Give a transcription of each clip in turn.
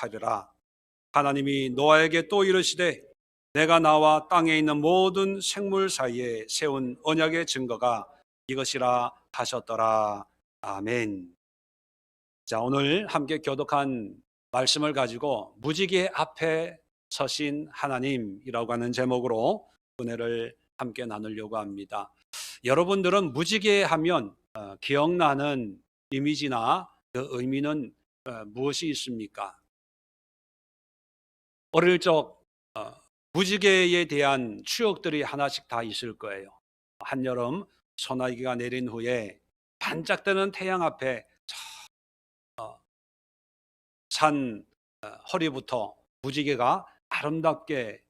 하리라. 하나님이 노아에게 또 이르시되 내가 나와 땅에 있는 모든 생물 사이에 세운 언약의 증거가 이것이라 하셨더라. 아멘. 자, 오늘 함께 교독한 말씀을 가지고 무지개 앞에 서신 하나님이라고 하는 제목으로 은혜를 함께 나누려고 합니다. 여러분들은 무지개 하면 기억나는 이미지나 그 의미는 무엇이 있습니까? 어릴 적 무지개에 대한 추억들이 하나씩 다 있을 거예요. 한여름 소나기가 내린 후에 반짝뜨는 태양 앞에 산 허리부터 무지개가 아름답게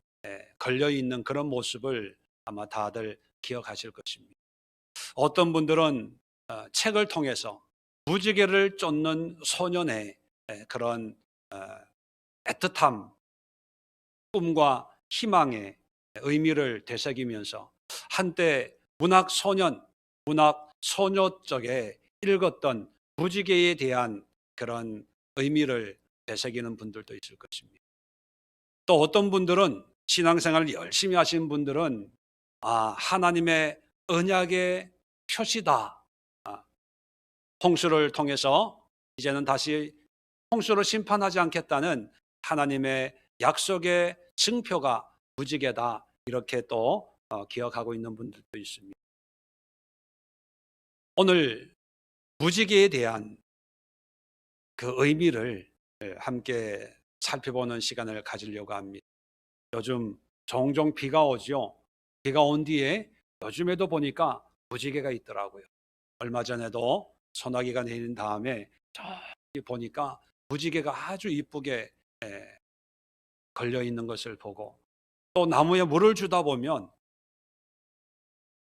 걸려 있는 그런 모습을 아마 다들 기억하실 것입니다. 어떤 분들은 책을 통해서 무지개를 쫓는 소년의 그런 애틋함, 꿈과 희망의 의미를 되새기면서 한때 문학 소년, 문학 소녀 쪽에 읽었던 무지개에 대한 그런 의미를 되새기는 분들도 있을 것입니다. 또 어떤 분들은 신앙생활을 열심히 하시는 분들은 하나님의 언약의 표시다. 홍수를 통해서 이제는 다시 홍수로 심판하지 않겠다는 하나님의 약속의 증표가 무지개다. 이렇게 또 기억하고 있는 분들도 있습니다. 오늘 무지개에 대한 그 의미를 함께 살펴보는 시간을 가지려고 합니다. 요즘 종종 비가 오죠. 비가 온 뒤에 요즘에도 보니까 무지개가 있더라고요. 얼마 전에도 소나기가 내린 다음에 저기 보니까 무지개가 아주 이쁘게 걸려 있는 것을 보고, 또 나무에 물을 주다 보면,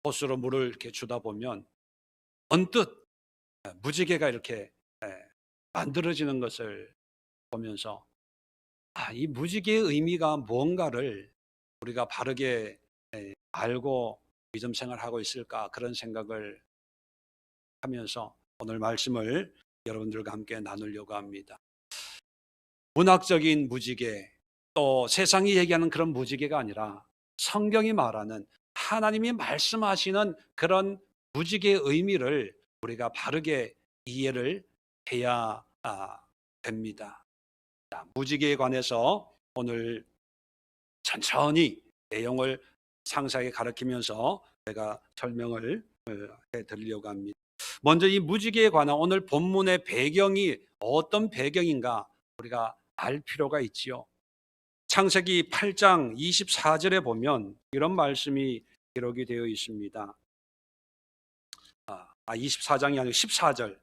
호스로 물을 이렇게 주다 보면 언뜻 무지개가 이렇게 만들어지는 것을 보면서 이 무지개의 의미가 뭔가를 우리가 바르게 알고 믿음 생활하고 있을까, 그런 생각을 하면서 오늘 말씀을 여러분들과 함께 나누려고 합니다. 문학적인 무지개, 또 세상이 얘기하는 그런 무지개가 아니라 성경이 말하는, 하나님이 말씀하시는 그런 무지개의 의미를 우리가 바르게 이해를 해야 됩니다. 무지개에 관해서 오늘 천천히 내용을 상세하게 가르치면서 제가 설명을 해드리려고 합니다. 먼저 이 무지개에 관한 오늘 본문의 배경이 어떤 배경인가 우리가 알 필요가 있지요. 창세기 8장 24절에 보면 이런 말씀이 기록이 되어 있습니다. 24장이 아니고 14절.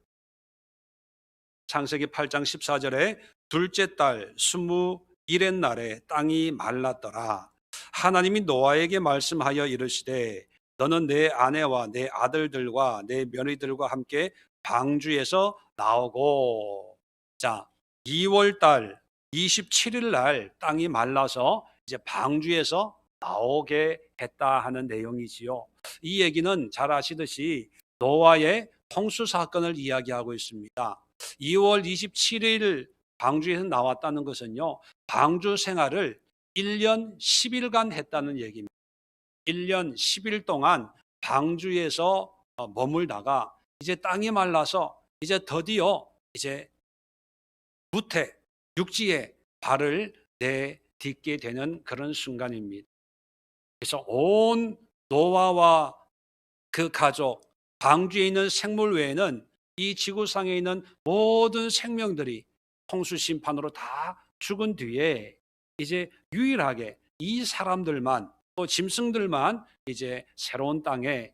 창세기 8장 14절에 둘째 달 21의 날에 땅이 말랐더라. 하나님이 노아에게 말씀하여 이르시되 너는 내 아내와 내 아들들과 내 며느리들과 함께 방주에서 나오고. 자, 2월 달 27일 날 땅이 말라서 이제 방주에서 나오게 했다 하는 내용이지요. 이 얘기는 잘 아시듯이 노아의 홍수 사건을 이야기하고 있습니다. 2월 27일 방주에서 나왔다는 것은요, 방주 생활을 1년 10일간 했다는 얘기입니다. 1년 10일 동안 방주에서 머물다가 이제 땅이 말라서 이제 드디어 이제 무태, 육지에 발을 내딛게 되는 그런 순간입니다. 그래서 온 노아와 그 가족, 방주에 있는 생물 외에는 이 지구상에 있는 모든 생명들이 홍수 심판으로 다 죽은 뒤에 이제 유일하게 이 사람들만, 또 짐승들만 이제 새로운 땅에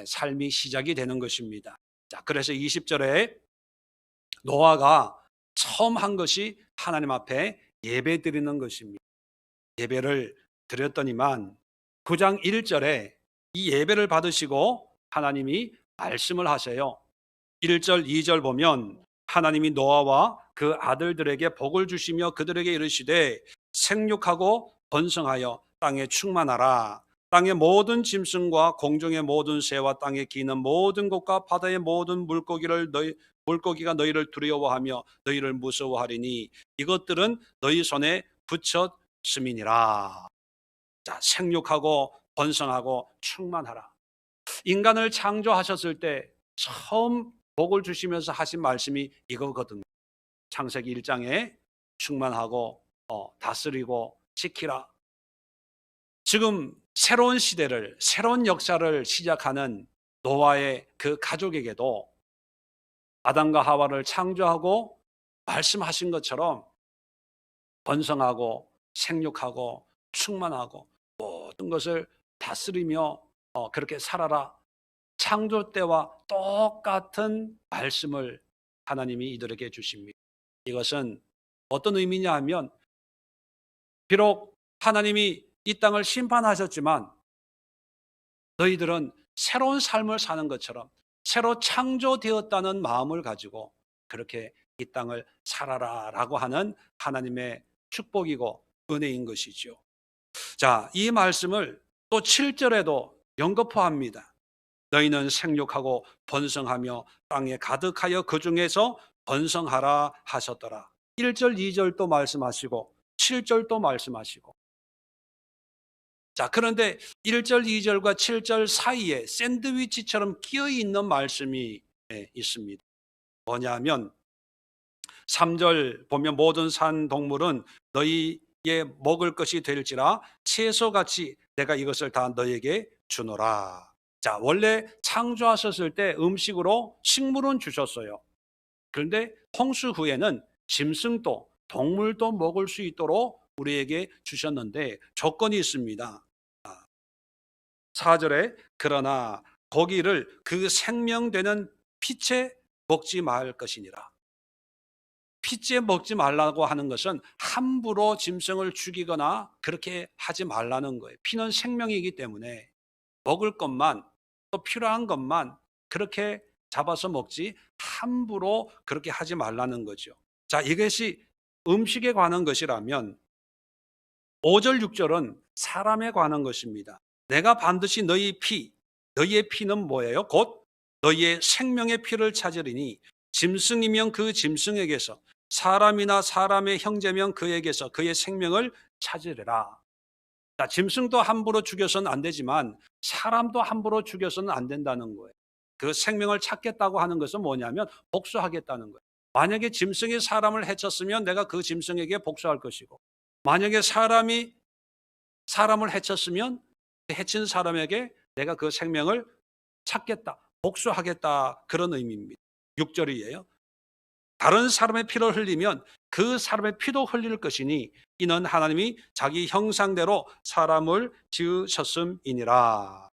삶이 시작이 되는 것입니다. 자, 그래서 20절에 노아가 처음 한 것이 하나님 앞에 예배 드리는 것입니다. 예배를 드렸더니만 9장 1절에 이 예배를 받으시고 하나님이 말씀을 하세요. 1절 2절 보면 하나님이 노아와 그 아들들에게 복을 주시며 그들에게 이르시되 생육하고 번성하여 땅에 충만하라. 땅의 모든 짐승과 공중의 모든 새와 땅에 기는 모든 것과 바다의 모든 물고기가 너희를 두려워하며 너희를 무서워하리니 이것들은 너희 손에 붙였음이니라. 자, 생육하고 번성하고 충만하라. 인간을 창조하셨을 때 처음 복을 주시면서 하신 말씀이 이거거든요. 창세기 1장에 충만하고 다스리고 지키라. 지금 새로운 시대를, 새로운 역사를 시작하는 노아의 그 가족에게도 아담과 하와를 창조하고 말씀하신 것처럼 번성하고 생육하고 충만하고 모든 것을 다스리며 그렇게 살아라. 창조 때와 똑같은 말씀을 하나님이 이들에게 주십니다. 이것은 어떤 의미냐 하면 비록 하나님이 이 땅을 심판하셨지만 너희들은 새로운 삶을 사는 것처럼 새로 창조되었다는 마음을 가지고 그렇게 이 땅을 살아라라고 하는 하나님의 축복이고 은혜인 것이죠. 자, 이 말씀을 또 7절에도 연거푸합니다. 너희는 생육하고 번성하며 땅에 가득하여 그 중에서 번성하라 하셨더라. 1절, 2절도 말씀하시고 7절도 말씀하시고. 자, 그런데 1절, 2절과 7절 사이에 샌드위치처럼 끼어 있는 말씀이 있습니다. 뭐냐면 3절 보면 모든 산 동물은 너희의 먹을 것이 될지라 채소같이 내가 이것을 다 너희에게 주노라. 자, 원래 창조하셨을 때 음식으로 식물은 주셨어요. 그런데 홍수 후에는 짐승도 동물도 먹을 수 있도록 우리에게 주셨는데 조건이 있습니다. 4절에 그러나 고기를 그 생명되는 피째 먹지 말 것이니라. 피째 먹지 말라고 하는 것은 함부로 짐승을 죽이거나 그렇게 하지 말라는 거예요. 피는 생명이기 때문에 먹을 것만 또 필요한 것만 그렇게 잡아서 먹지 함부로 그렇게 하지 말라는 거죠. 자, 이것이 음식에 관한 것이라면 5절, 6절은 사람에 관한 것입니다. 내가 반드시 너희의 피는 뭐예요? 곧 너희의 생명의 피를 찾으리니 짐승이면 그 짐승에게서 사람이나 사람의 형제면 그에게서 그의 생명을 찾으리라. 자, 짐승도 함부로 죽여서는 안 되지만 사람도 함부로 죽여서는 안 된다는 거예요. 그 생명을 찾겠다고 하는 것은 뭐냐면 복수하겠다는 거예요. 만약에 짐승이 사람을 해쳤으면 내가 그 짐승에게 복수할 것이고 만약에 사람이 사람을 해쳤으면 해친 사람에게 내가 그 생명을 찾겠다, 복수하겠다 그런 의미입니다. 6절이에요. 다른 사람의 피를 흘리면 그 사람의 피도 흘릴 것이니 이는 하나님이 자기 형상대로 사람을 지으셨음이니라.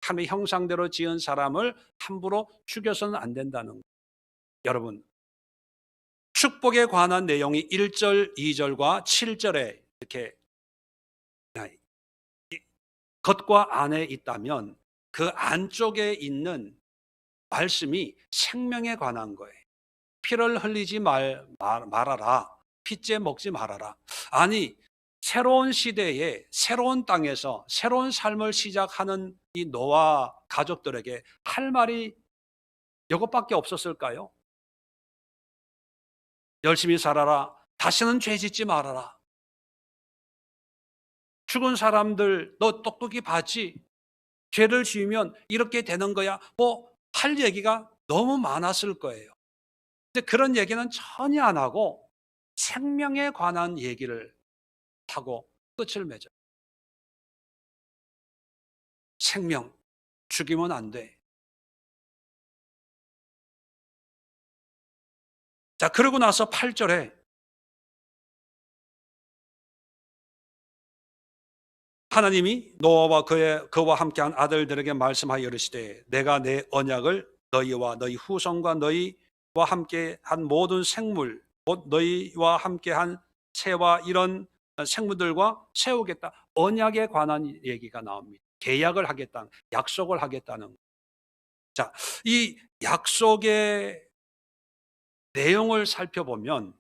하나님의 형상대로 지은 사람을 함부로 죽여서는 안 된다는 거예요. 여러분, 축복에 관한 내용이 1절, 2절과 7절에 이렇게 겉과 안에 있다면 그 안쪽에 있는 말씀이 생명에 관한 거예요. 피를 흘리지 말아라. 피째 먹지 말아라. 아니, 새로운 시대에 새로운 땅에서 새로운 삶을 시작하는 이 노아 가족들에게 할 말이 이것밖에 없었을까요? 열심히 살아라. 다시는 죄 짓지 말아라. 죽은 사람들 너 똑똑히 봤지? 죄를 지으면 이렇게 되는 거야. 뭐 할 얘기가 너무 많았을 거예요. 근데 그런 얘기는 전혀 안 하고 생명에 관한 얘기를 하고 끝을 맺어요. 생명, 죽이면 안 돼. 자, 그러고 나서 8절에 하나님이 노아와 그와 함께한 아들들에게 말씀하여 이르시되 내가 내 언약을 너희와 너희 후손과 너희와 함께한 모든 생물 곧 너희와 함께한 새와 이런 생물들과 세우겠다. 언약에 관한 얘기가 나옵니다. 계약을 하겠다는, 약속을 하겠다는. 자, 이 약속의 내용을 살펴보면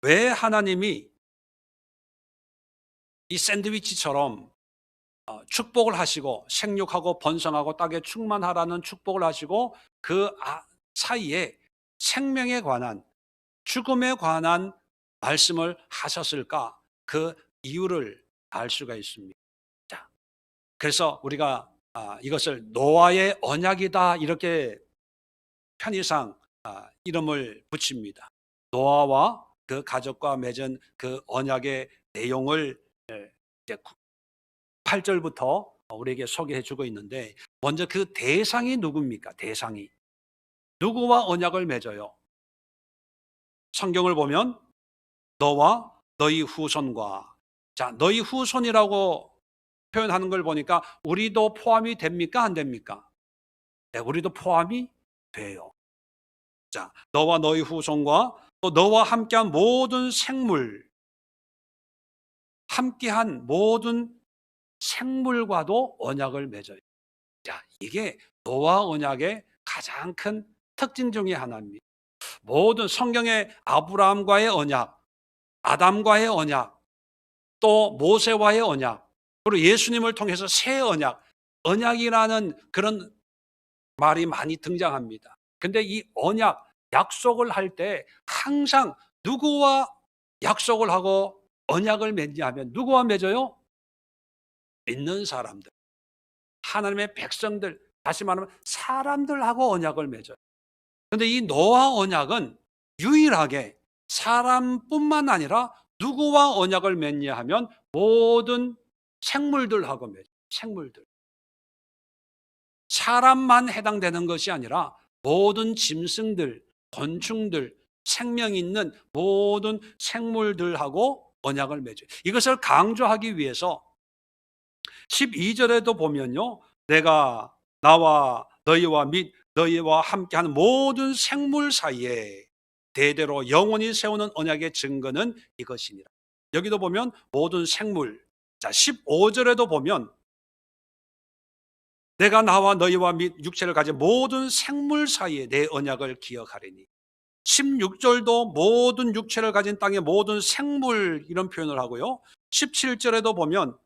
왜 하나님이 이 샌드위치처럼 축복을 하시고 생육하고 번성하고 땅에 충만하라는 축복을 하시고 그 사이에 생명에 관한 죽음에 관한 말씀을 하셨을까? 그 이유를 알 수가 있습니다. 자, 그래서 우리가 이것을 노아의 언약이다 이렇게 편의상 이름을 붙입니다. 노아와 그 가족과 맺은 그 언약의 내용을 이제 8절부터 우리에게 소개해 주고 있는데, 먼저 그 대상이 누굽니까? 대상이 누구와 언약을 맺어요? 성경을 보면 너와 너희 후손과, 자, 너희 후손이라고 표현하는 걸 보니까 우리도 포함이 됩니까? 안 됩니까? 네, 우리도 포함이 돼요. 자, 너와 너희 후손과 또 너와 함께한 모든 생물, 함께한 모든 생물과도 언약을 맺어요. 자, 이게 노아 언약의 가장 큰 특징 중에 하나입니다. 모든 성경의 아브라함과의 언약, 아담과의 언약, 또 모세와의 언약, 그리고 예수님을 통해서 새 언약, 언약이라는 그런 말이 많이 등장합니다. 근데 이 언약, 약속을 할 때 항상 누구와 약속을 하고 언약을 맺냐 하면 누구와 맺어요? 믿는 사람들, 하나님의 백성들, 다시 말하면 사람들하고 언약을 맺어요. 근데 이 노아 언약은 유일하게 사람뿐만 아니라 누구와 언약을 맺냐 하면 모든 생물들하고 맺어요. 생물들. 사람만 해당되는 것이 아니라 모든 짐승들, 곤충들, 생명 있는 모든 생물들하고 언약을 맺어요. 이것을 강조하기 위해서 12절에도 보면요, 내가 나와 너희와 및 너희와 함께하는 모든 생물 사이에 대대로 영원히 세우는 언약의 증거는 이것이니라. 여기도 보면 모든 생물. 자, 15절에도 보면 내가 나와 너희와 및 육체를 가진 모든 생물 사이에 내 언약을 기억하리니. 16절도 모든 육체를 가진 땅의 모든 생물, 이런 표현을 하고요. 17절에도 보면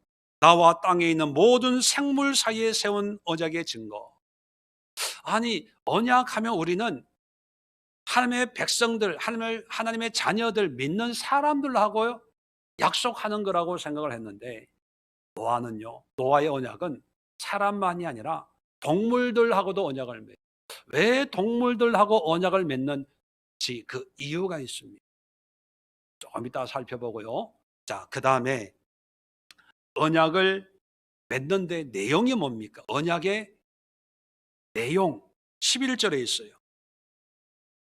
나와 땅에 있는 모든 생물 사이에 세운 언약의 증거. 아니, 언약하면 우리는 하나님의 백성들, 하나님의 자녀들, 믿는 사람들하고 약속하는 거라고 생각을 했는데, 노아는요, 노아의 언약은 사람만이 아니라 동물들하고도 언약을 맺어요. 왜 동물들하고 언약을 맺는지 그 이유가 있습니다. 조금 이따 살펴보고요. 자, 그 다음에 언약을 맺는데 내용이 뭡니까? 언약의 내용 11절에 있어요.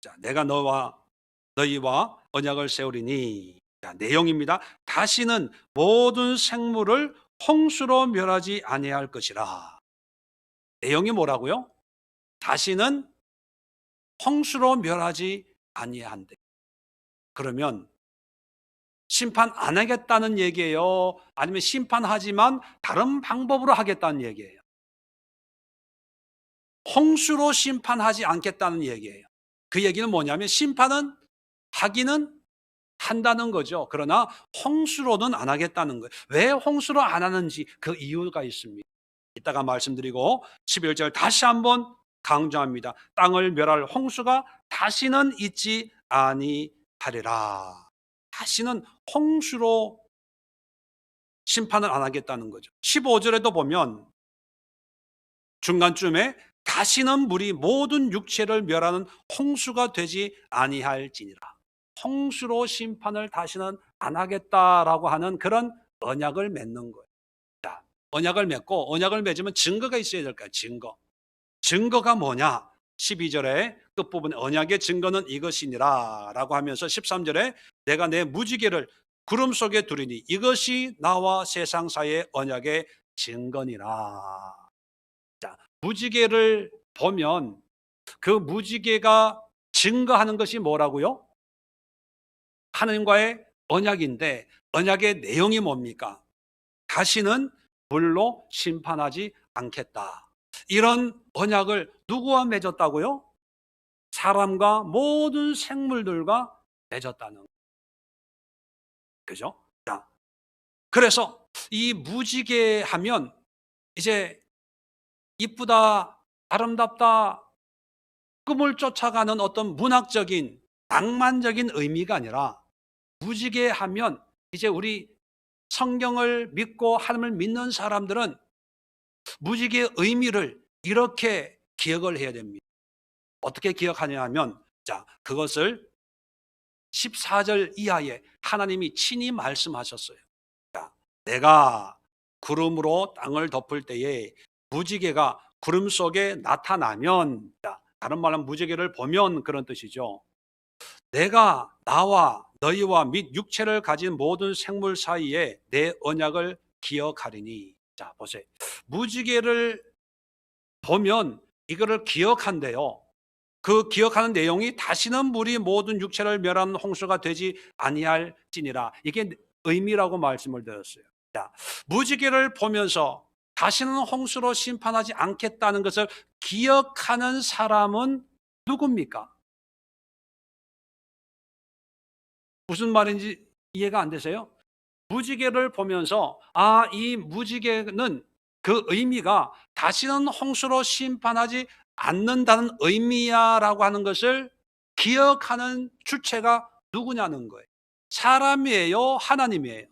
자, 내가 너희와 언약을 세우리니. 자, 내용입니다. 다시는 모든 생물을 홍수로 멸하지 아니할 것이라. 내용이 뭐라고요? 다시는 홍수로 멸하지 아니한대. 그러면 심판 안 하겠다는 얘기예요? 아니면 심판하지만 다른 방법으로 하겠다는 얘기예요? 홍수로 심판하지 않겠다는 얘기예요. 그 얘기는 뭐냐면 심판은 하기는 한다는 거죠. 그러나 홍수로는 안 하겠다는 거예요. 왜 홍수로 안 하는지 그 이유가 있습니다. 이따가 말씀드리고 11절 다시 한번 강조합니다. 땅을 멸할 홍수가 다시는 있지 아니하리라. 다시는 홍수로 심판을 안 하겠다는 거죠. 15절에도 보면 중간쯤에 다시는 물이 모든 육체를 멸하는 홍수가 되지 아니할지니라. 홍수로 심판을 다시는 안 하겠다라고 하는 그런 언약을 맺는 거예요. 자, 언약을 맺고 언약을 맺으면 증거가 있어야 될까요? 증거. 증거가 뭐냐? 12절에 끝부분에 언약의 증거는 이것이니라 라고 하면서 13절에 내가 내 무지개를 구름 속에 두리니 이것이 나와 세상 사이의 언약의 증거니라. 자, 무지개를 보면 그 무지개가 증거하는 것이 뭐라고요? 하나님과의 언약인데 언약의 내용이 뭡니까? 다시는 불로 심판하지 않겠다. 이런 언약을 누구와 맺었다고요? 사람과 모든 생물들과 맺었다는 거죠. 그죠? 자, 그래서 이 무지개 하면 이제 이쁘다, 아름답다, 꿈을 쫓아가는 어떤 문학적인 낭만적인 의미가 아니라, 무지개하면 이제 우리 성경을 믿고 하나님을 믿는 사람들은 무지개의 의미를 이렇게 기억을 해야 됩니다. 어떻게 기억하냐 하면, 자, 그것을 14절 이하에 하나님이 친히 말씀하셨어요. 자, 내가 구름으로 땅을 덮을 때에 무지개가 구름 속에 나타나면, 자, 다른 말로 무지개를 보면 그런 뜻이죠. 내가 나와 너희와 및 육체를 가진 모든 생물 사이에 내 언약을 기억하리니. 자, 보세요. 무지개를 보면 이거를 기억한대요. 그 기억하는 내용이 다시는 물이 모든 육체를 멸하는 홍수가 되지 아니할지니라. 이게 의미라고 말씀을 드렸어요. 자, 무지개를 보면서 다시는 홍수로 심판하지 않겠다는 것을 기억하는 사람은 누굽니까? 무슨 말인지 이해가 안 되세요? 무지개를 보면서 이 무지개는 그 의미가 다시는 홍수로 심판하지 않는다는 의미야라고 하는 것을 기억하는 주체가 누구냐는 거예요. 사람이에요, 하나님이에요?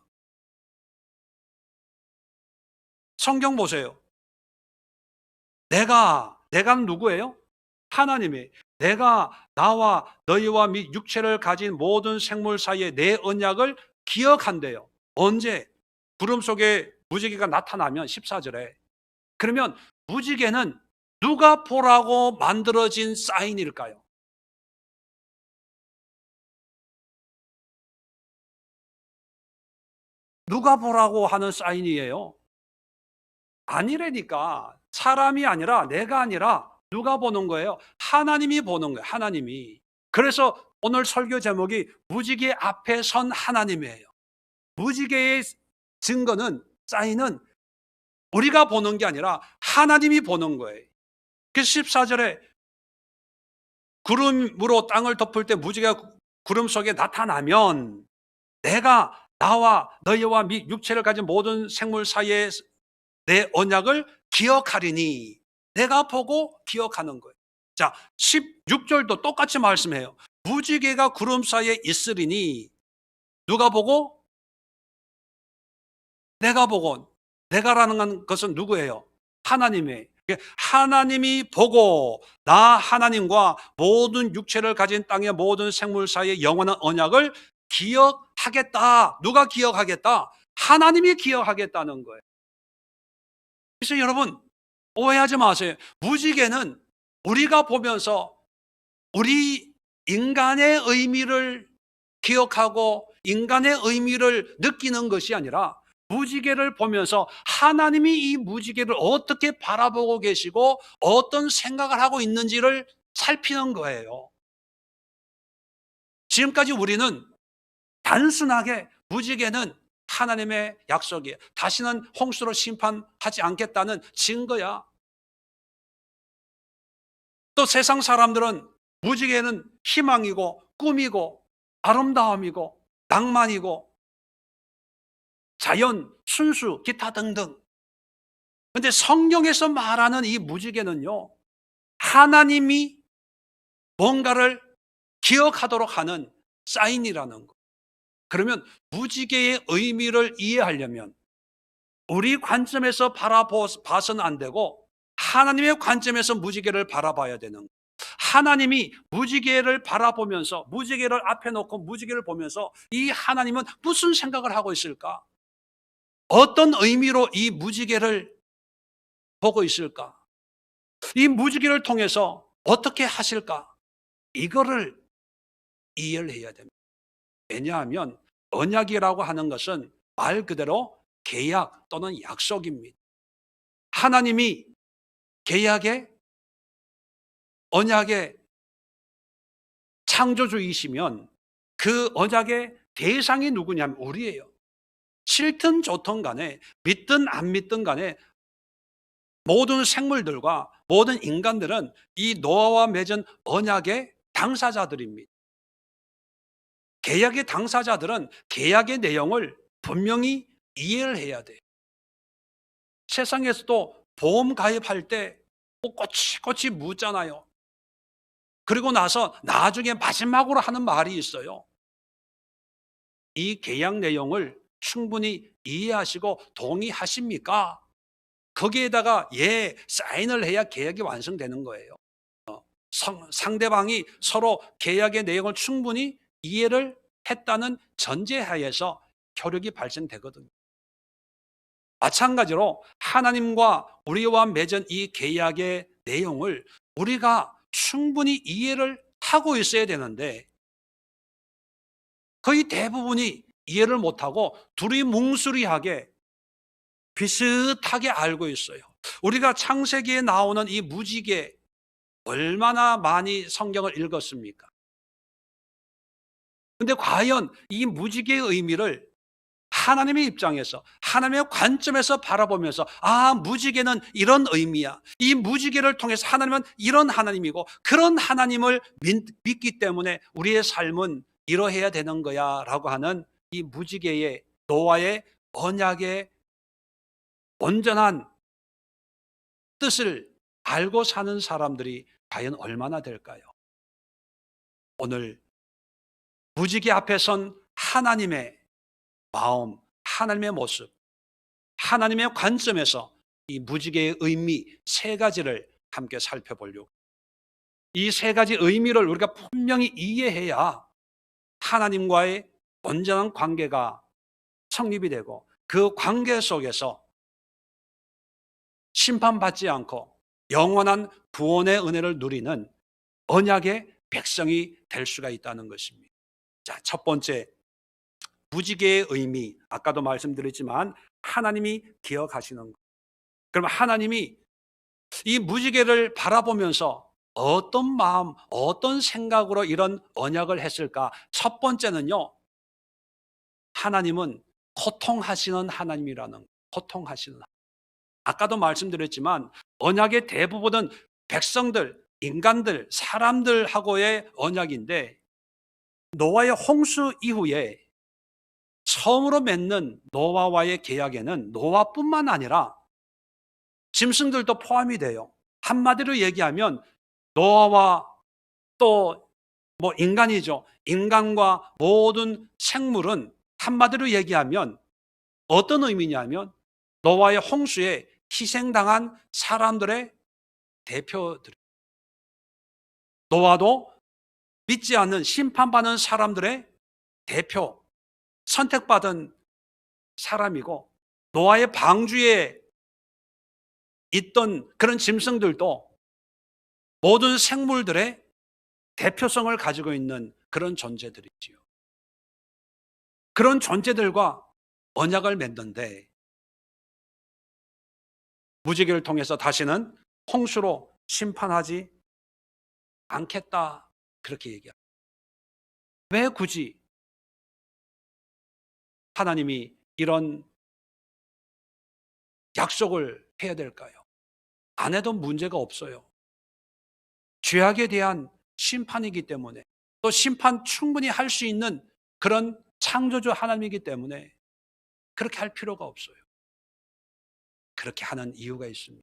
성경 보세요. 내가 누구예요? 하나님이. 내가 나와 너희와 및 육체를 가진 모든 생물 사이에 내 언약을 기억한대요. 언제? 구름 속에 무지개가 나타나면 14절에. 그러면 무지개는 누가 보라고 만들어진 사인일까요? 누가 보라고 하는 사인이에요? 아니라니까. 사람이 아니라, 내가 아니라 누가 보는 거예요? 하나님이 보는 거예요. 하나님이. 그래서 오늘 설교 제목이 무지개 앞에 선 하나님이에요. 무지개의 증거는, 사인은 우리가 보는 게 아니라 하나님이 보는 거예요. 그래서 14절에 구름으로 땅을 덮을 때 무지개가 구름 속에 나타나면 내가 나와 너희와 및 육체를 가진 모든 생물 사이에 내 언약을 기억하리니. 내가 보고 기억하는 거예요. 자, 16절도 똑같이 말씀해요. 무지개가 구름 사이에 있으리니. 누가 보고? 내가 보고. 내가라는 것은 누구예요? 하나님이에요. 하나님이 보고 나 하나님과 모든 육체를 가진 땅의 모든 생물 사이의 영원한 언약을 기억하겠다. 누가 기억하겠다? 하나님이 기억하겠다는 거예요. 그래서 여러분, 오해하지 마세요. 무지개는 우리가 보면서 우리 인간의 의미를 기억하고 인간의 의미를 느끼는 것이 아니라, 무지개를 보면서 하나님이 이 무지개를 어떻게 바라보고 계시고 어떤 생각을 하고 있는지를 살피는 거예요. 지금까지 우리는 단순하게 무지개는 하나님의 약속이에요. 다시는 홍수로 심판하지 않겠다는 증거야. 또 세상 사람들은 무지개는 희망이고 꿈이고 아름다움이고 낭만이고 자연, 순수, 기타 등등. 그런데 성경에서 말하는 이 무지개는요, 하나님이 뭔가를 기억하도록 하는 사인이라는 거. 그러면 무지개의 의미를 이해하려면 우리 관점에서 바라봐서는 안 되고 하나님의 관점에서 무지개를 바라봐야 되는 거예요. 하나님이 무지개를 바라보면서, 무지개를 앞에 놓고 무지개를 보면서 이 하나님은 무슨 생각을 하고 있을까? 어떤 의미로 이 무지개를 보고 있을까? 이 무지개를 통해서 어떻게 하실까? 이거를 이해를 해야 됩니다. 왜냐하면 언약이라고 하는 것은 말 그대로 계약 또는 약속입니다. 하나님이 계약의, 언약의 창조주이시면 그 언약의 대상이 누구냐면 우리예요. 싫든 좋든 간에, 믿든 안 믿든 간에 모든 생물들과 모든 인간들은 이 노아와 맺은 언약의 당사자들입니다. 계약의 당사자들은 계약의 내용을 분명히 이해를 해야 돼요. 세상에서도 보험 가입할 때 꼬치꼬치 묻잖아요. 그리고 나서 나중에 마지막으로 하는 말이 있어요. 이 계약 내용을 충분히 이해하시고 동의하십니까? 거기에다가 예, 사인을 해야 계약이 완성되는 거예요. 상대방이 서로 계약의 내용을 충분히 이해를 했다는 전제하에서 효력이 발생되거든요. 마찬가지로 하나님과 우리와 맺은 이 계약의 내용을 우리가 충분히 이해를 하고 있어야 되는데 거의 대부분이 이해를 못하고 둘이 뭉술이하게 비슷하게 알고 있어요. 우리가 창세기에 나오는 이 무지개 얼마나 많이 성경을 읽었습니까? 근데 과연 이 무지개의 의미를 하나님의 입장에서 하나님의 관점에서 바라보면서 무지개는 이런 의미야. 이 무지개를 통해서 하나님은 이런 하나님이고 그런 하나님을 믿기 때문에 우리의 삶은 이러해야 되는 거야 라고 하는 이 무지개의 노아의 언약의 온전한 뜻을 알고 사는 사람들이 과연 얼마나 될까요? 오늘 무지개 앞에 선 하나님의 마음, 하나님의 모습, 하나님의 관점에서 이 무지개의 의미 세 가지를 함께 살펴보려고. 이 세 가지 의미를 우리가 분명히 이해해야 하나님과의 온전한 관계가 성립이 되고 그 관계 속에서 심판받지 않고 영원한 구원의 은혜를 누리는 언약의 백성이 될 수가 있다는 것입니다. 자, 첫 번째 무지개의 의미, 아까도 말씀드렸지만 하나님이 기억하시는 것. 그럼 하나님이 이 무지개를 바라보면서 어떤 마음, 어떤 생각으로 이런 언약을 했을까? 첫 번째는요, 하나님은 고통하시는 하나님이라는 거예요. 고통하시는 하나님. 아까도 말씀드렸지만 언약의 대부분은 백성들, 인간들, 사람들하고의 언약인데 노아의 홍수 이후에 처음으로 맺는 노아와의 계약에는 노아뿐만 아니라 짐승들도 포함이 돼요. 한마디로 얘기하면 노아와 또 인간이죠. 인간과 모든 생물은 한마디로 얘기하면 어떤 의미냐면 노아의 홍수에 희생당한 사람들의 대표들. 노아도 믿지 않는 심판받는 사람들의 대표, 선택받은 사람이고 노아의 방주에 있던 그런 짐승들도 모든 생물들의 대표성을 가지고 있는 그런 존재들이지요. 그런 존재들과 언약을 맺는데 무지개를 통해서 다시는 홍수로 심판하지 않겠다 그렇게 얘기합니다. 왜 굳이 하나님이 이런 약속을 해야 될까요? 안 해도 문제가 없어요. 죄악에 대한 심판이기 때문에 또 심판 충분히 할 수 있는 그런 창조주 하나님이기 때문에 그렇게 할 필요가 없어요. 그렇게 하는 이유가 있습니다.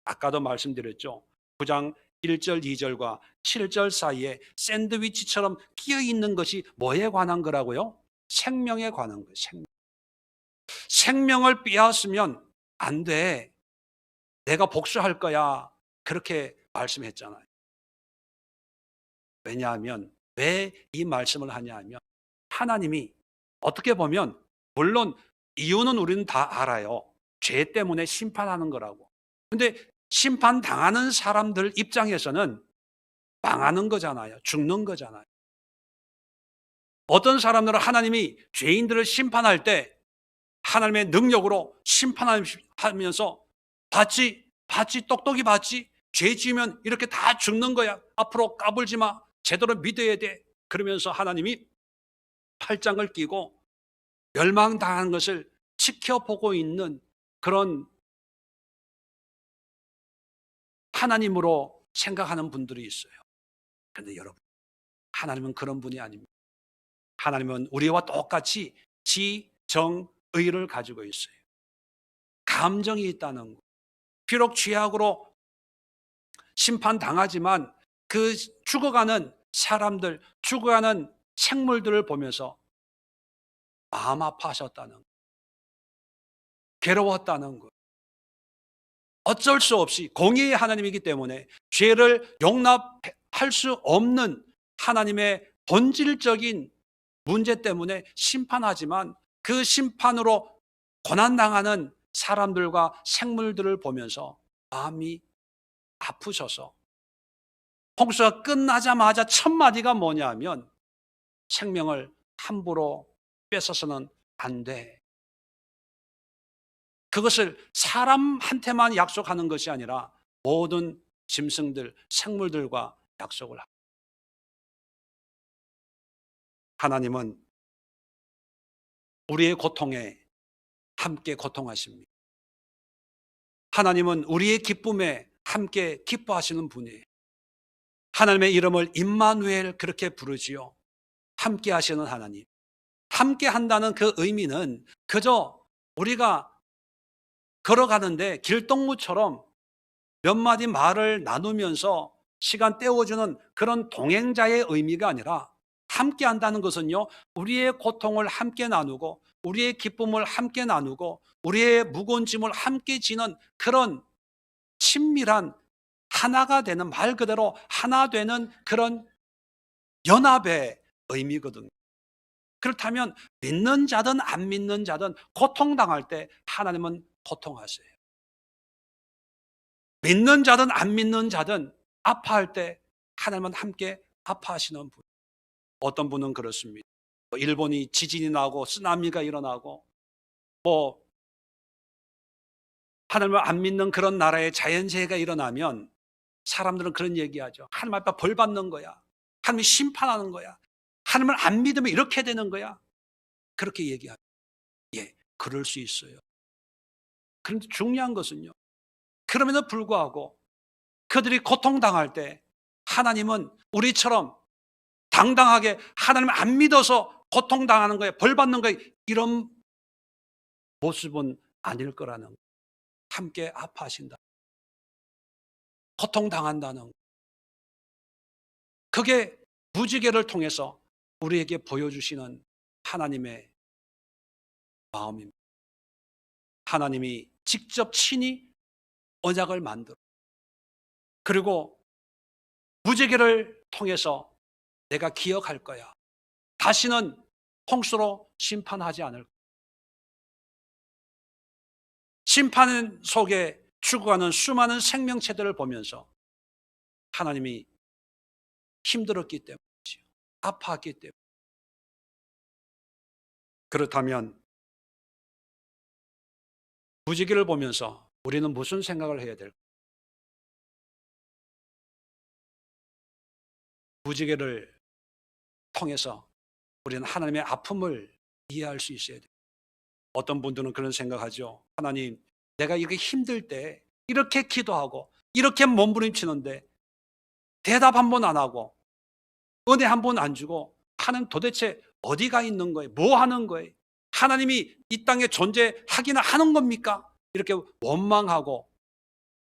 아까도 말씀드렸죠. 9장 1절, 2절과 7절 사이에 샌드위치처럼 끼어 있는 것이 뭐에 관한 거라고요? 생명에 관한 거예요. 생명을 빼앗으면 안 돼. 내가 복수할 거야. 그렇게 말씀했잖아요. 왜냐하면 왜 이 말씀을 하냐 하면 하나님이 어떻게 보면 물론 이유는 우리는 다 알아요. 죄 때문에 심판하는 거라고. 근데 심판당하는 사람들 입장에서는 망하는 거잖아요. 죽는 거잖아요. 어떤 사람들은 하나님이 죄인들을 심판할 때 하나님의 능력으로 심판하면서 봤지? 똑똑히 봤지? 죄 지으면 이렇게 다 죽는 거야. 앞으로 까불지 마. 제대로 믿어야 돼. 그러면서 하나님이 팔짱을 끼고 멸망당하는 것을 지켜보고 있는 그런 하나님으로 생각하는 분들이 있어요. 그런데 여러분, 하나님은 그런 분이 아닙니다. 하나님은 우리와 똑같이 지정의를 가지고 있어요. 감정이 있다는 것. 비록 죄악으로 심판당하지만 그 죽어가는 사람들, 죽어가는 생물들을 보면서 마음 아파하셨다는 것, 괴로웠다는 것. 어쩔 수 없이 공의의 하나님이기 때문에 죄를 용납할 수 없는 하나님의 본질적인 문제 때문에 심판하지만 그 심판으로 고난당하는 사람들과 생물들을 보면서 마음이 아프셔서 홍수가 끝나자마자 첫 마디가 뭐냐면 생명을 함부로 뺏어서는 안 돼. 그것을 사람한테만 약속하는 것이 아니라 모든 짐승들, 생물들과 약속을 합니다. 하나님은 우리의 고통에 함께 고통하십니다. 하나님은 우리의 기쁨에 함께 기뻐하시는 분이에요. 하나님의 이름을 임마누엘 그렇게 부르지요. 함께 하시는 하나님. 함께 한다는 그 의미는 그저 우리가 걸어가는데 길동무처럼 몇 마디 말을 나누면서 시간 때워주는 그런 동행자의 의미가 아니라 함께 한다는 것은요, 우리의 고통을 함께 나누고 우리의 기쁨을 함께 나누고 우리의 무거운 짐을 함께 지는 그런 친밀한 하나가 되는, 말 그대로 하나 되는 그런 연합의 의미거든요. 그렇다면 믿는 자든 안 믿는 자든 고통당할 때 하나님은 고통하세요. 믿는 자든 안 믿는 자든 아파할 때 하나님은 함께 아파하시는 분. 어떤 분은 그렇습니다. 일본이 지진이 나고 쓰나미가 일어나고 하나님을 안 믿는 그런 나라에 자연재해가 일어나면 사람들은 그런 얘기하죠. 하나님 앞에 벌 받는 거야. 하나님이 심판하는 거야. 하나님을 안 믿으면 이렇게 되는 거야. 그렇게 얘기하죠. 예, 그럴 수 있어요. 그런데 중요한 것은요, 그럼에도 불구하고 그들이 고통당할 때 하나님은 우리처럼 당당하게 하나님을 안 믿어서 고통당하는 거예요, 벌 받는 거예요, 이런 모습은 아닐 거라는 거예요. 함께 아파하신다, 고통당한다는 거. 그게 무지개를 통해서 우리에게 보여주시는 하나님의 마음입니다. 하나님이 직접 친히 언약을 만들어, 그리고 무지개를 통해서 내가 기억할 거야. 다시는 홍수로 심판하지 않을 거야. 심판 속에 죽어가는 수많은 생명체들을 보면서 하나님이 힘들었기 때문이지요. 아파했기 때문에. 그렇다면 무지개를 보면서 우리는 무슨 생각을 해야 될까? 무지개를 통해서 우리는 하나님의 아픔을 이해할 수 있어야 돼요. 어떤 분들은 그런 생각하죠. 하나님, 내가 이렇게 힘들 때 이렇게 기도하고 이렇게 몸부림치는데 대답 한 번 안 하고 은혜 한 번 안 주고 하나님 도대체 어디가 있는 거예요? 뭐 하는 거예요? 하나님이 이 땅에 존재하기나 하는 겁니까? 이렇게 원망하고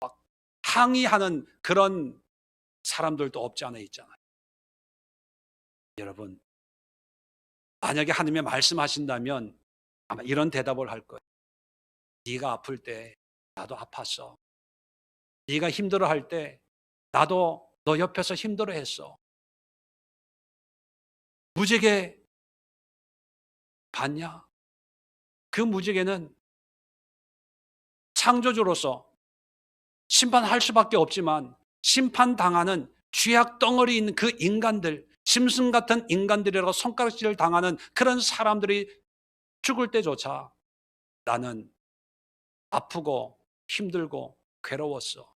막 항의하는 그런 사람들도 없지 않아 있잖아요. 여러분, 만약에 하나님이 말씀하신다면 아마 이런 대답을 할 거예요. 네가 아플 때 나도 아팠어. 네가 힘들어할 때 나도 너 옆에서 힘들어했어. 무지개 봤냐? 그 무지개는 창조주로서 심판할 수밖에 없지만 심판당하는 쥐약 덩어리 있는 그 인간들, 짐승 같은 인간들이라고 손가락질을 당하는 그런 사람들이 죽을 때조차 나는 아프고 힘들고 괴로웠어.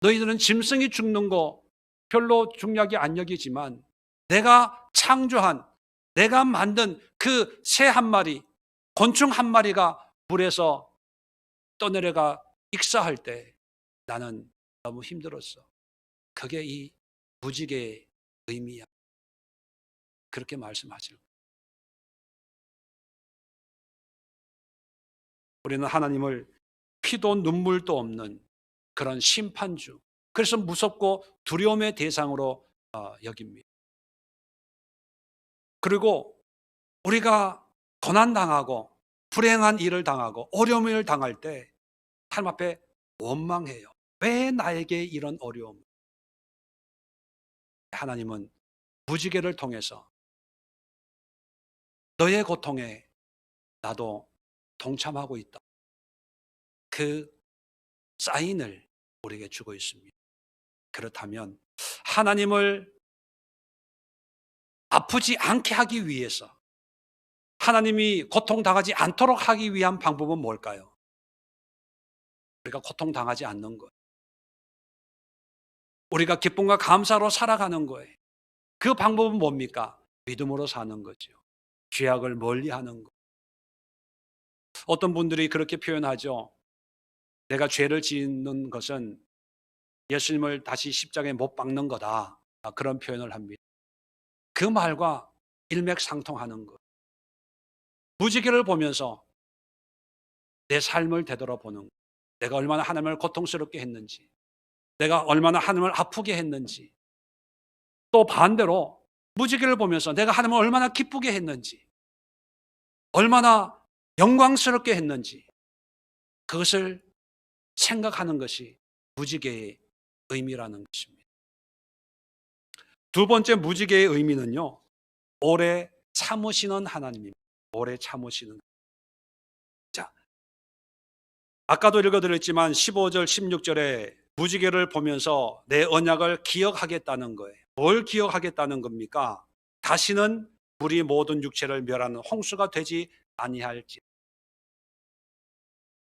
너희들은 짐승이 죽는 거 별로 중요하게 안 여기지만 내가 창조한, 내가 만든 그 새 한 마리, 곤충 한 마리가 물에서 떠내려가 익사할 때 나는 너무 힘들었어. 그게 이 무지개의 의미야. 그렇게 말씀하죠. 우리는 하나님을 피도 눈물도 없는 그런 심판주, 그래서 무섭고 두려움의 대상으로 여깁니다. 그리고 우리가 고난당하고 불행한 일을 당하고 어려움을 당할 때 하나님 앞에 원망해요. 왜 나에게 이런 어려움? 하나님은 무지개를 통해서 너의 고통에 나도 동참하고 있다, 그 사인을 우리에게 주고 있습니다. 그렇다면 하나님을 아프지 않게 하기 위해서, 하나님이 고통당하지 않도록 하기 위한 방법은 뭘까요? 우리가 고통당하지 않는 거예요. 우리가 기쁨과 감사로 살아가는 거예요. 그 방법은 뭡니까? 믿음으로 사는 거죠. 죄악을 멀리하는 거. 어떤 분들이 그렇게 표현하죠. 내가 죄를 짓는 것은 예수님을 다시 십자가에 못 박는 거다, 그런 표현을 합니다. 그 말과 일맥상통하는 것. 무지개를 보면서 내 삶을 되돌아보는 것. 내가 얼마나 하나님을 고통스럽게 했는지, 내가 얼마나 하나님을 아프게 했는지, 또 반대로 무지개를 보면서 내가 하나님을 얼마나 기쁘게 했는지, 얼마나 영광스럽게 했는지, 그것을 생각하는 것이 무지개의 의미라는 것입니다. 두 번째 무지개의 의미는요, 오래 참으시는 하나님입니다. 오래 참으시는. 자, 아까도 읽어드렸지만 15절 16절에 무지개를 보면서 내 언약을 기억하겠다는 거예요. 뭘 기억하겠다는 겁니까? 다시는 우리 모든 육체를 멸하는 홍수가 되지 아니할지,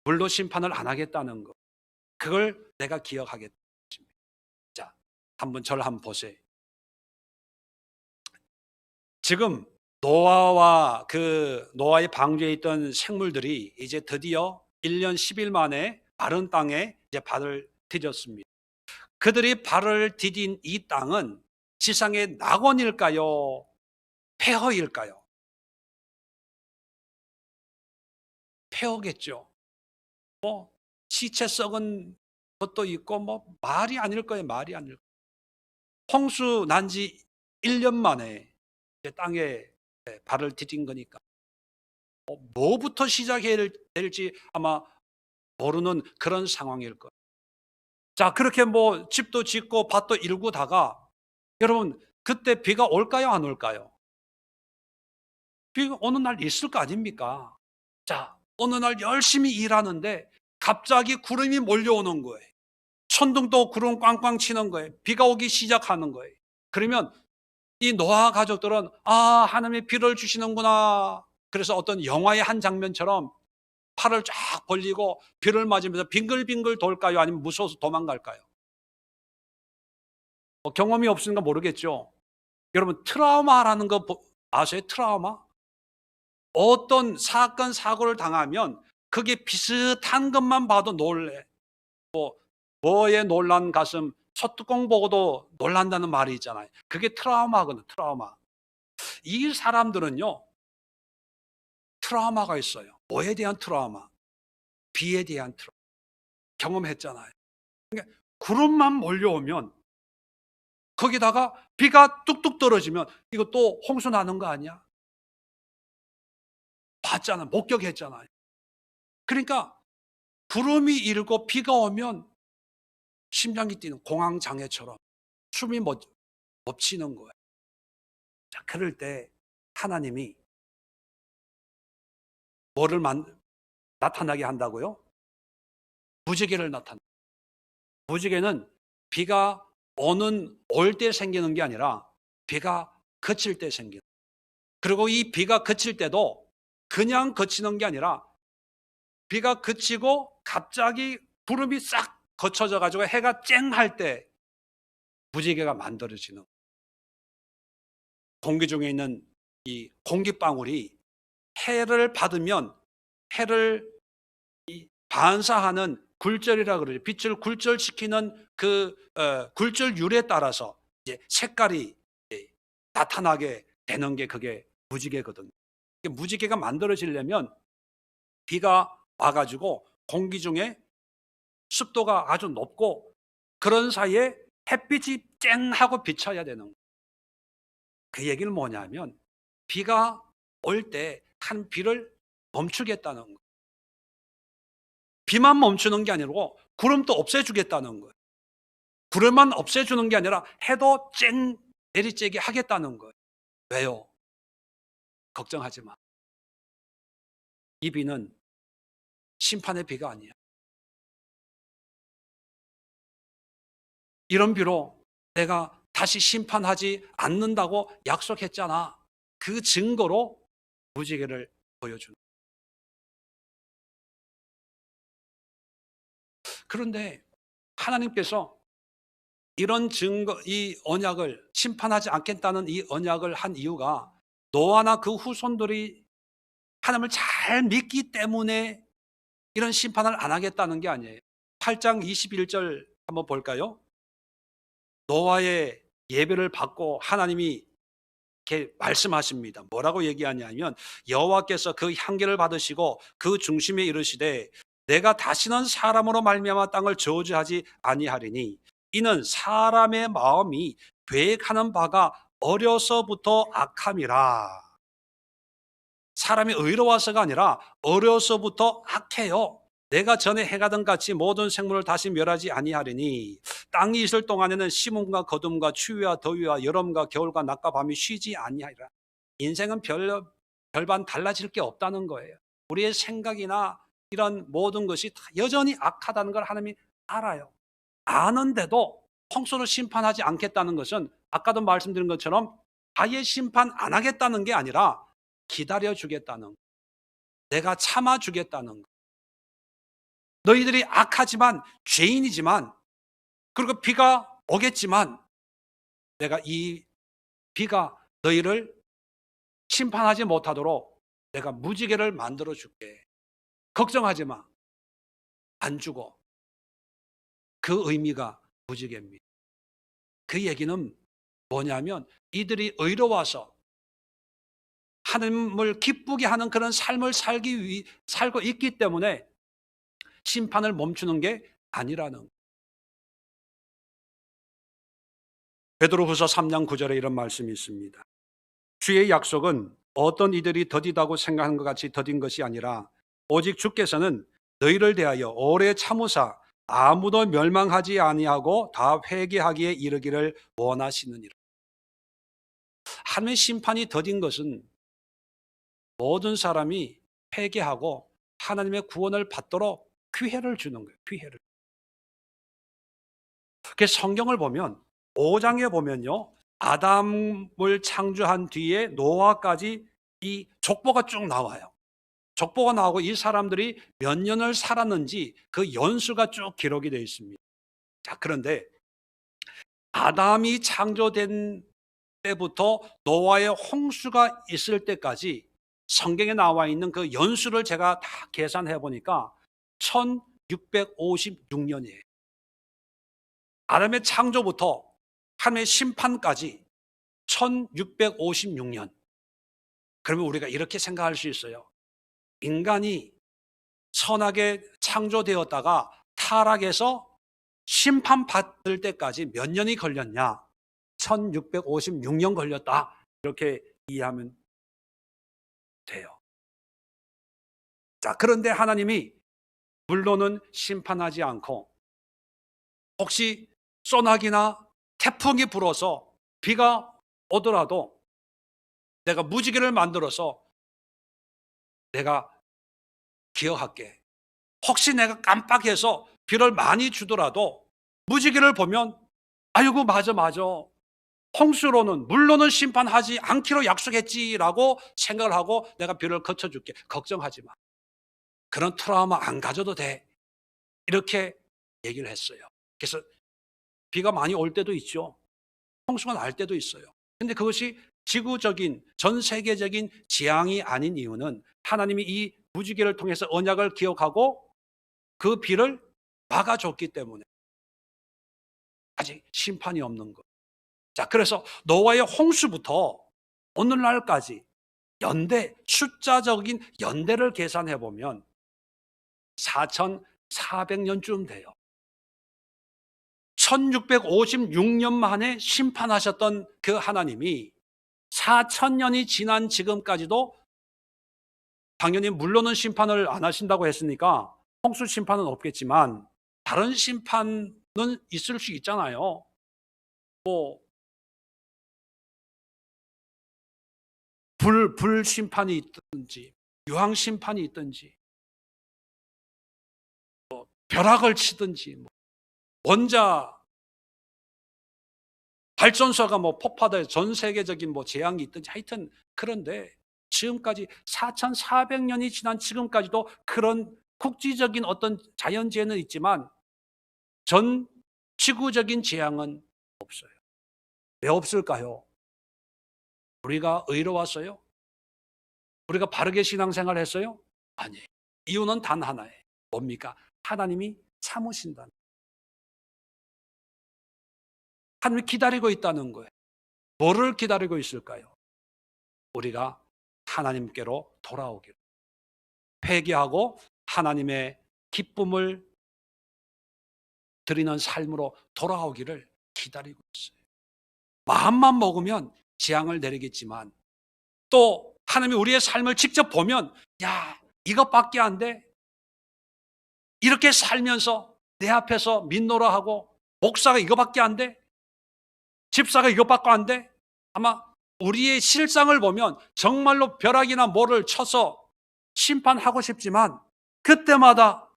물로 심판을 안 하겠다는 거, 그걸 내가 기억하겠다는 것입니다. 자, 한번 저를 한번 보세요. 지금 노아와 노아의 방주에 있던 생물들이 이제 드디어 1년 10일 만에 마른 땅에 이제 발을 디뎠습니다. 그들이 발을 디딘 이 땅은 지상의 낙원일까요? 폐허일까요? 폐허겠죠. 뭐 시체 썩은 것도 있고 뭐 말이 아닐 거예요. 말이 아닐 거예요. 홍수 난 지 1년 만에 이제 땅에 발을 디딘 거니까 뭐부터 시작해야 될지 아마 모르는 그런 상황일 거예요. 자, 그렇게 뭐 집도 짓고 밭도 일구다가 여러분 그때 비가 올까요? 안 올까요? 비가 어느 날 있을 거 아닙니까? 자, 어느 날 열심히 일하는데 갑자기 구름이 몰려오는 거예요. 천둥도 구름 꽝꽝 치는 거예요. 비가 오기 시작하는 거예요. 그러면 이 노아 가족들은 하나님이 비를 주시는구나. 그래서 어떤 영화의 한 장면처럼 팔을 쫙 벌리고 비를 맞으면서 빙글빙글 돌까요? 아니면 무서워서 도망갈까요? 경험이 없으니까 모르겠죠. 여러분 트라우마라는 거 아세요? 트라우마? 어떤 사건 사고를 당하면 그게 비슷한 것만 봐도 놀래. 뭐에 놀란 가슴 소뚜껑 보고도 놀란다는 말이 있잖아요. 그게 트라우마거든요. 트라우마. 이 사람들은요, 트라우마가 있어요. 뭐에 대한 트라우마? 비에 대한 트라우마. 경험했잖아요. 그러니까 구름만 몰려오면, 거기다가 비가 뚝뚝 떨어지면 이거 또 홍수 나는 거 아니야? 봤잖아. 목격했잖아요. 그러니까 구름이 일고 비가 오면 심장이 뛰는 공황장애처럼 숨이 멎치는 거예요. 자, 그럴 때 하나님이 뭐를 나타나게 한다고요? 무지개를 나타나. 무지개는 비가 올 때 생기는 게 아니라 비가 그칠 때 생기는. 그리고 이 비가 그칠 때도 그냥 그치는 게 아니라 비가 그치고 갑자기 구름이 싹 거쳐져 가지고 해가 쨍 할 때 무지개가 만들어지는. 공기 중에 있는 이 공기방울이 해를 받으면 해를 반사하는 굴절이라 그러죠. 빛을 굴절시키는 굴절율에 따라서 이제 색깔이 나타나게 되는 게 그게 무지개거든요. 무지개가 만들어지려면 비가 와가지고 공기 중에 습도가 아주 높고 그런 사이에 햇빛이 쨍 하고 비쳐야 되는 거예요. 그 얘기는 뭐냐면 비가 올 때 한 비를 멈추겠다는 거예요. 비만 멈추는 게 아니고 구름도 없애주겠다는 거예요. 구름만 없애주는 게 아니라 해도 쨍 내리쬐게 하겠다는 거예요. 왜요? 걱정하지 마. 이 비는 심판의 비가 아니야. 이런 비로 내가 다시 심판하지 않는다고 약속했잖아. 그 증거로 무지개를 보여주는. 그런데 하나님께서 이런 증거, 이 언약을 심판하지 않겠다는 이 언약을 한 이유가 노아나 그 후손들이 하나님을 잘 믿기 때문에 이런 심판을 안 하겠다는 게 아니에요. 8장 21절 한번 볼까요? 노아의 예배를 받고 하나님이 이렇게 말씀하십니다. 뭐라고 얘기하냐면 여호와께서 그 향기를 받으시고 그 중심에 이르시되 내가 다시는 사람으로 말미암아 땅을 저주하지 아니하리니 이는 사람의 마음이 계획하는 바가 어려서부터 악함이라. 사람이 의로워서가 아니라 어려서부터 악해요. 내가 전에 해가던 같이 모든 생물을 다시 멸하지 아니하리니 땅이 있을 동안에는 심음과 거둠과 추위와 더위와 여름과 겨울과 낮과 밤이 쉬지 아니하리라. 인생은 별반 달라질 게 없다는 거예요. 우리의 생각이나 이런 모든 것이 다 여전히 악하다는 걸 하나님이 알아요. 아는데도 홍수로 심판하지 않겠다는 것은 아까도 말씀드린 것처럼 아예 심판 안 하겠다는 게 아니라 기다려 주겠다는 거. 내가 참아 주겠다는 거. 너희들이 악하지만 죄인이지만 그리고 비가 오겠지만 내가 이 비가 너희를 심판하지 못하도록 내가 무지개를 만들어 줄게. 걱정하지 마. 안 죽어. 그 의미가 무지개입니다. 그 얘기는 뭐냐면 이들이 의로워서 하나님을 기쁘게 하는 그런 삶을 살고 있기 때문에 심판을 멈추는 게 아니라는. 베드로후서 3장 9절에 이런 말씀이 있습니다. 주의 약속은 어떤 이들이 더디다고 생각하는 것 같이 더딘 것이 아니라 오직 주께서는 너희를 대하여 오래 참으사 아무도 멸망하지 아니하고 다 회개하기에 이르기를 원하시느니라. 하나님의 심판이 더딘 것은 모든 사람이 회개하고 하나님의 구원을 받도록 기회를 주는 거예요. 기회를. 그 성경을 보면 5장에 보면요. 아담을 창조한 뒤에 노아까지 이 족보가 쭉 나와요. 족보가 나오고 이 사람들이 몇 년을 살았는지 그 연수가 쭉 기록이 되어 있습니다. 자, 그런데 아담이 창조된 때부터 노아의 홍수가 있을 때까지 성경에 나와 있는 그 연수를 제가 다 계산해 보니까 1656년이에요. 아담의 창조부터 하나님의 심판까지 1656년. 그러면 우리가 이렇게 생각할 수 있어요. 인간이 선하게 창조되었다가 타락해서 심판받을 때까지 몇 년이 걸렸냐? 1656년 걸렸다. 이렇게 이해하면 돼요. 자, 그런데 하나님이 물론은 심판하지 않고 혹시 소나기나 태풍이 불어서 비가 오더라도 내가 무지개를 만들어서 내가 기억할게. 혹시 내가 깜빡해서 비를 많이 주더라도 무지개를 보면 아이고 맞아 홍수로는 물론은 심판하지 않기로 약속했지라고 생각을 하고 내가 비를 거쳐줄게. 걱정하지 마. 그런 트라우마 안 가져도 돼. 이렇게 얘기를 했어요. 그래서 비가 많이 올 때도 있죠. 홍수가 날 때도 있어요. 근데 그것이 지구적인 전 세계적인 재앙이 아닌 이유는 하나님이 이 무지개를 통해서 언약을 기억하고 그 비를 막아줬기 때문에 아직 심판이 없는 것. 자, 그래서 노아의 홍수부터 오늘날까지 숫자적인 연대를 계산해 보면 4,400년쯤 돼요. 1656년 만에 심판하셨던 그 하나님이 4,000년이 지난 지금까지도 당연히 물론은 심판을 안 하신다고 했으니까 홍수 심판은 없겠지만 다른 심판은 있을 수 있잖아요. 뭐 불 심판이 있든지 유황 심판이 있든지 벼락을 치든지 원자 발전소가 폭파돼 전 세계적인 재앙이 있든지 하여튼 그런데 지금까지 4,400년이 지난 지금까지도 그런 국지적인 어떤 자연재해는 있지만 전 지구적인 재앙은 없어요. 왜 없을까요? 우리가 의로웠어요? 우리가 바르게 신앙생활 했어요? 아니에요. 이유는 단 하나예요. 뭡니까? 하나님이 참으신다는 거예요. 하나님이 기다리고 있다는 거예요. 뭐를 기다리고 있을까요? 우리가 하나님께로 돌아오기를, 회개하고 하나님의 기쁨을 드리는 삶으로 돌아오기를 기다리고 있어요. 마음만 먹으면 재앙을 내리겠지만 또 하나님이 우리의 삶을 직접 보면 야, 이것밖에 안 돼? 이렇게 살면서 내 앞에서 민노라하고 목사가 이거밖에 안 돼? 집사가 이것밖에 안 돼? 아마 우리의 실상을 보면 정말로 벼락이나 뭐를 쳐서 심판하고 싶지만 그때마다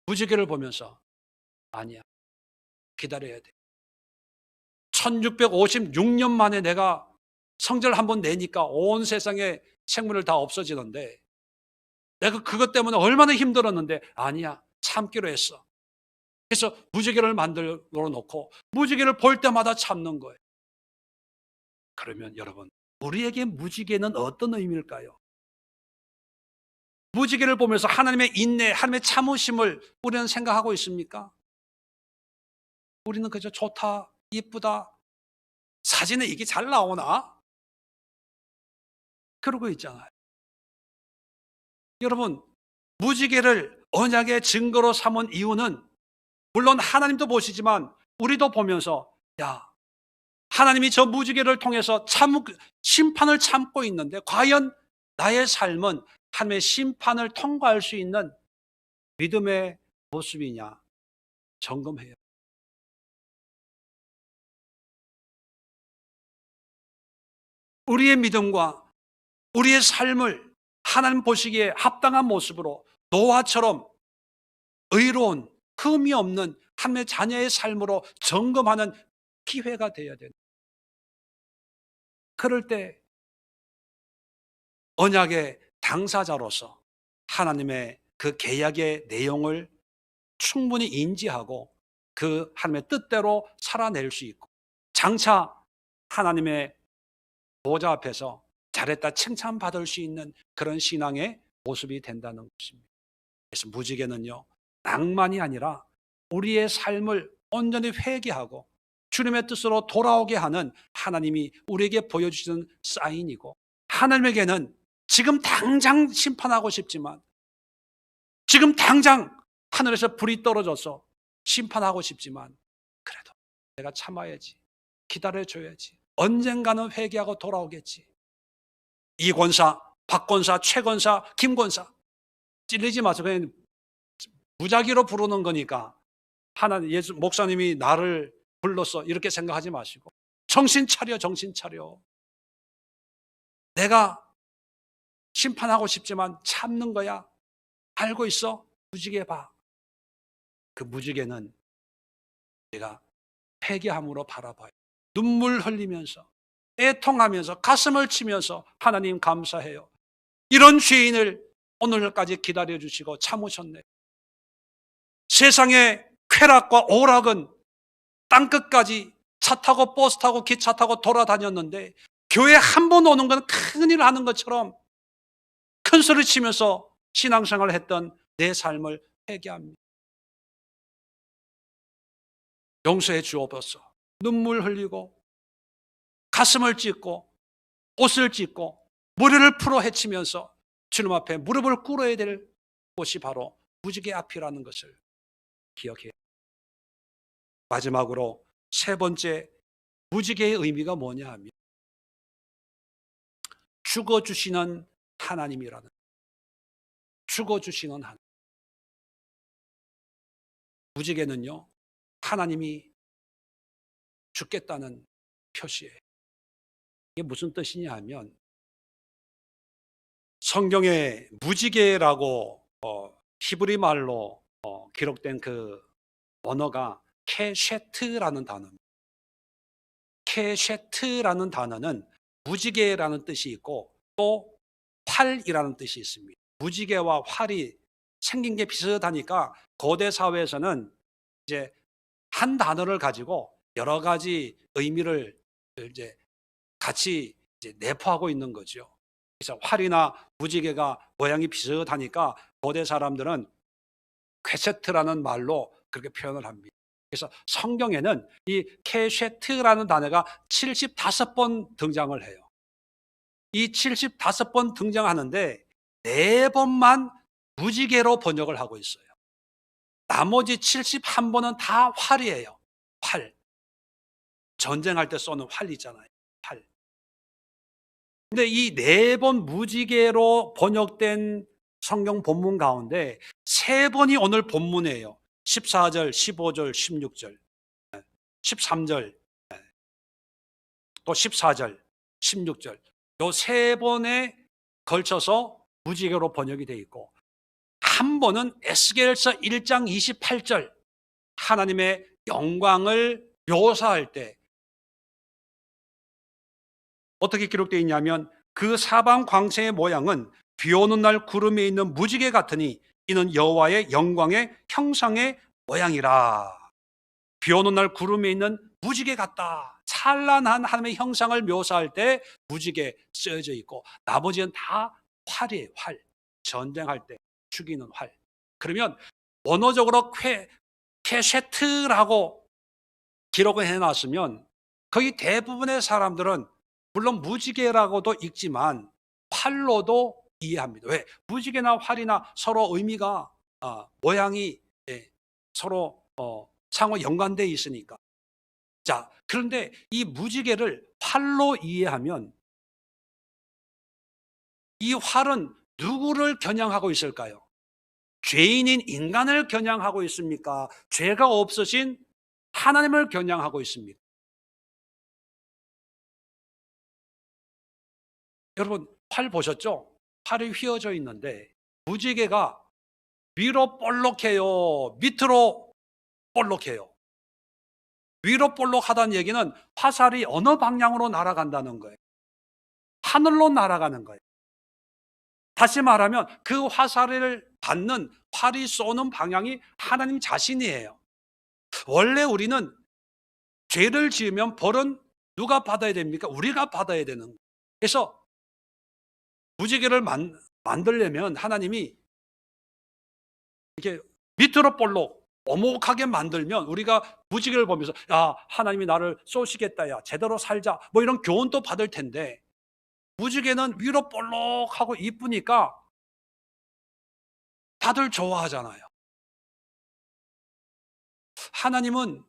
무지개를 보면서 아니야, 기다려야 돼. 1656년 만에 내가 성절 한번 내니까 온 세상의 생물을 다 없어지는데 내가 그것 때문에 얼마나 힘들었는데 아니야, 참기로 했어. 그래서 무지개를 만들어 놓고 무지개를 볼 때마다 참는 거예요. 그러면 여러분, 우리에게 무지개는 어떤 의미일까요? 무지개를 보면서 하나님의 인내, 하나님의 참으심을 우리는 생각하고 있습니까? 우리는 그저 좋다, 이쁘다, 사진에 이게 잘 나오나? 그러고 있잖아요. 여러분, 무지개를 언약의 증거로 삼은 이유는 물론 하나님도 보시지만 우리도 보면서 야, 하나님이 저 무지개를 통해서 심판을 참고 있는데 과연 나의 삶은 하나님의 심판을 통과할 수 있는 믿음의 모습이냐 점검해요. 우리의 믿음과 우리의 삶을 하나님 보시기에 합당한 모습으로 노아처럼 의로운 흠이 없는 하나님의 자녀의 삶으로 점검하는 기회가 되어야 된다. 그럴 때 언약의 당사자로서 하나님의 그 계약의 내용을 충분히 인지하고 그 하나님의 뜻대로 살아낼 수 있고 장차 하나님의 보좌 앞에서 잘했다 칭찬받을 수 있는 그런 신앙의 모습이 된다는 것입니다. 그래서 무지개는요, 낭만이 아니라 우리의 삶을 온전히 회개하고 주님의 뜻으로 돌아오게 하는 하나님이 우리에게 보여주시는 사인이고 하나님에게는 지금 당장 심판하고 싶지만 지금 당장 하늘에서 불이 떨어져서 심판하고 싶지만 그래도 내가 참아야지, 기다려줘야지, 언젠가는 회개하고 돌아오겠지. 이 권사, 박 권사, 최 권사, 김 권사 찔리지 마세요. 그냥 무작위로 부르는 거니까 하나님, 예수 목사님이 나를 불렀어 이렇게 생각하지 마시고 정신 차려, 정신 차려. 내가 심판하고 싶지만 참는 거야. 알고 있어? 무지개 봐. 그 무지개는 내가 회개함으로 바라봐요. 눈물 흘리면서 애통하면서 가슴을 치면서 하나님 감사해요. 이런 죄인을 오늘까지 기다려주시고 참으셨네. 세상의 쾌락과 오락은 땅끝까지 차 타고 버스 타고 기차 타고 돌아다녔는데 교회 한 번 오는 건 큰일 하는 것처럼 큰 소리 치면서 신앙생활을 했던 내 삶을 회개합니다. 용서해 주옵소서. 눈물 흘리고 가슴을 찢고 옷을 찢고 머리를 풀어 헤치면서 주님 앞에 무릎을 꿇어야 될 그것이 바로 무지개 앞이라는 것을 기억해야 합니다. 마지막으로 세 번째, 무지개의 의미가 뭐냐 하면 죽어주시는 하나님이라는, 죽어주시는 하나님. 무지개는요, 하나님이 죽겠다는 표시예요. 이게 무슨 뜻이냐 하면 성경에 무지개라고 히브리 말로 기록된 그 언어가 케쉐트라는 단어입니다. 케쉐트라는 단어는 무지개라는 뜻이 있고 또 활이라는 뜻이 있습니다. 무지개와 활이 생긴 게 비슷하니까 고대 사회에서는 이제 한 단어를 가지고 여러 가지 의미를 이제 같이 이제 내포하고 있는 거죠. 그래서 활이나 무지개가 모양이 비슷하니까 고대 사람들은 퀘세트라는 말로 그렇게 표현을 합니다. 그래서 성경에는 이 케쉐트라는 단어가 75번 등장을 해요. 이 75번 등장하는데 4번만 무지개로 번역을 하고 있어요. 나머지 71번은 다 활이에요. 활. 전쟁할 때 쏘는 활이잖아요. 활. 근데 이 4번 무지개로 번역된 성경 본문 가운데 3번이 오늘 본문이에요. 14절, 15절, 16절, 13절, 또 14절, 16절. 요 3번에 걸쳐서 무지개로 번역이 되어 있고, 한 번은 에스겔서 1장 28절 하나님의 영광을 묘사할 때 어떻게 기록되어 있냐면, 그 사방 광채의 모양은 비 오는 날 구름에 있는 무지개 같으니 이는 여호와의 영광의 형상의 모양이라. 비 오는 날 구름에 있는 무지개 같다. 찬란한 하나님의 형상을 묘사할 때 무지개 쓰여져 있고, 나머지는 다 활이에요. 활. 전쟁할 때 죽이는 활. 그러면 언어적으로 케쉐트라고 기록을 해놨으면 거의 대부분의 사람들은 물론 무지개라고도 읽지만 활로도 이해합니다. 왜? 무지개나 활이나 서로 의미가 모양이 서로 상호 연관되어 있으니까. 자, 그런데 이 무지개를 활로 이해하면 이 활은 누구를 겨냥하고 있을까요? 죄인인 인간을 겨냥하고 있습니까? 죄가 없으신 하나님을 겨냥하고 있습니까? 여러분, 활 보셨죠? 팔이 휘어져 있는데 무지개가 위로 볼록해요? 밑으로 볼록해요? 위로 볼록하다는 얘기는 화살이 어느 방향으로 날아간다는 거예요. 하늘로 날아가는 거예요. 다시 말하면 그 화살을 받는, 활이 쏘는 방향이 하나님 자신이에요. 원래 우리는 죄를 지으면 벌은 누가 받아야 됩니까? 우리가 받아야 되는 거예요. 그래서 무지개를 만들려면 하나님이 이렇게 밑으로 볼록 오목하게 만들면 우리가 무지개를 보면서 야, 하나님이 나를 쏘시겠다, 야 제대로 살자, 뭐 이런 교훈도 받을 텐데, 무지개는 위로 볼록하고 이쁘니까 다들 좋아하잖아요. 하나님은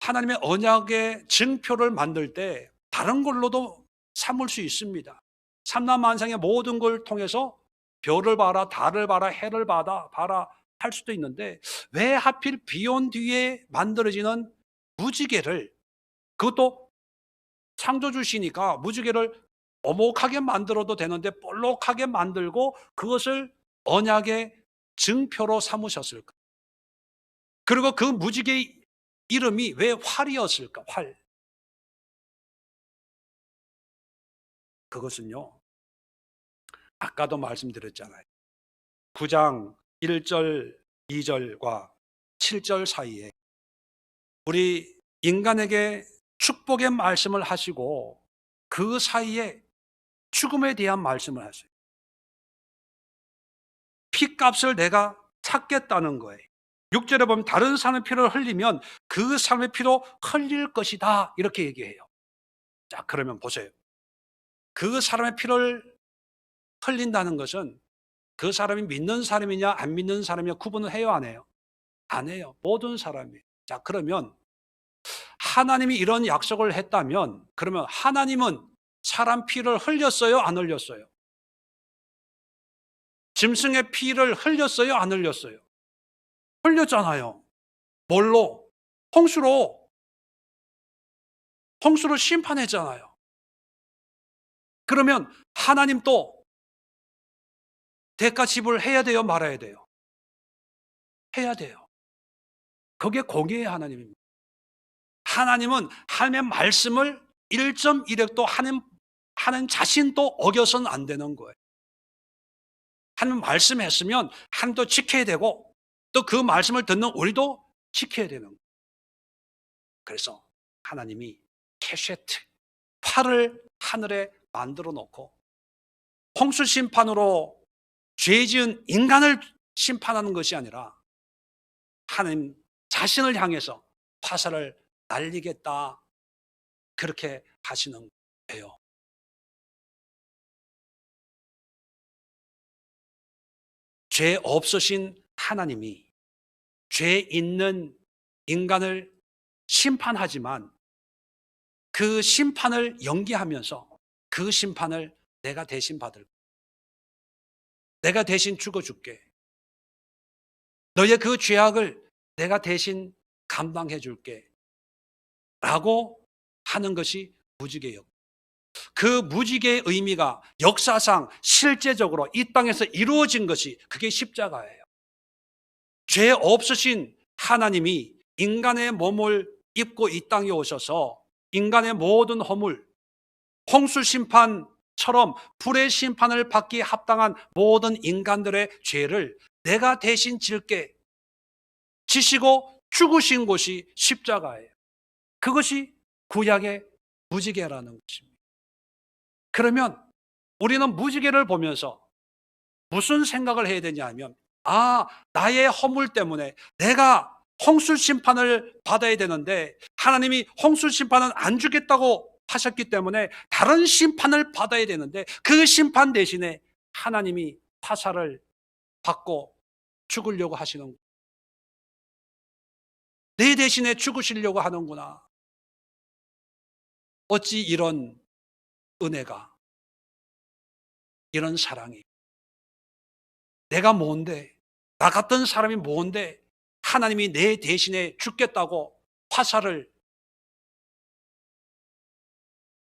하나님의 언약의 증표를 만들 때 다른 걸로도 삼을 수 있습니다. 삼라만상의 모든 걸 통해서 별을 봐라, 달을 봐라, 해를 봐라 할 수도 있는데, 왜 하필 비 온 뒤에 만들어지는 무지개를, 그것도 창조주시니까 무지개를 오목하게 만들어도 되는데 볼록하게 만들고 그것을 언약의 증표로 삼으셨을까? 그리고 그 무지개의 이름이 왜 활이었을까? 활. 그것은요, 아까도 말씀드렸잖아요. 9장 1절, 2절과 7절 사이에 우리 인간에게 축복의 말씀을 하시고 그 사이에 죽음에 대한 말씀을 하세요. 피값을 내가 찾겠다는 거예요. 6절에 보면 다른 사람의 피를 흘리면 그 사람의 피로 흘릴 것이다, 이렇게 얘기해요. 자, 그러면 보세요. 그 사람의 피를 흘린다는 것은 그 사람이 믿는 사람이냐 안 믿는 사람이냐 구분을 해요, 안 해요? 안 해요. 모든 사람이. 자, 그러면 하나님이 이런 약속을 했다면 그러면 하나님은 사람 피를 흘렸어요, 안 흘렸어요? 짐승의 피를 흘렸어요, 안 흘렸어요? 흘렸잖아요. 뭘로? 홍수로. 홍수로 심판했잖아요. 그러면 하나님 또 대가 지불해야 돼요, 말아야 돼요? 해야 돼요. 그게 공의의 하나님입니다. 하나님은 하나님의 말씀을 1.1획도 하는 자신도 어겨서는 안 되는 거예요. 하나님 말씀했으면 하나님도 지켜야 되고 또 그 말씀을 듣는 우리도 지켜야 되는 거예요. 그래서 하나님이 케쉐트, 팔을 하늘에 만들어 놓고 홍수 심판으로 죄 지은 인간을 심판하는 것이 아니라 하나님 자신을 향해서 화살을 날리겠다, 그렇게 하시는 거예요. 죄 없으신 하나님이 죄 있는 인간을 심판하지만 그 심판을 연기하면서 그 심판을 내가 대신 받을 거야. 내가 대신 죽어줄게. 너의 그 죄악을 내가 대신 감당해 줄게. 라고 하는 것이 무지개예요. 그 무지개의 의미가 역사상 실제적으로 이 땅에서 이루어진 것이 그게 십자가예요. 죄 없으신 하나님이 인간의 몸을 입고 이 땅에 오셔서 인간의 모든 허물, 홍수 심판처럼 불의 심판을 받기 합당한 모든 인간들의 죄를 내가 대신 질게 지시고 죽으신 곳이 십자가예요. 그것이 구약의 무지개라는 것입니다. 그러면 우리는 무지개를 보면서 무슨 생각을 해야 되냐 하면, 나의 허물 때문에 내가 홍수 심판을 받아야 되는데 하나님이 홍수 심판은 안 주겠다고 하셨기 때문에 다른 심판을 받아야 되는데 그 심판 대신에 하나님이 화살을 받고 죽으려고 하시는 거예요. 내 대신에 죽으시려고 하는구나. 어찌 이런 은혜가, 이런 사랑이. 내가 뭔데, 나 같은 사람이 뭔데 하나님이 내 대신에 죽겠다고 화살을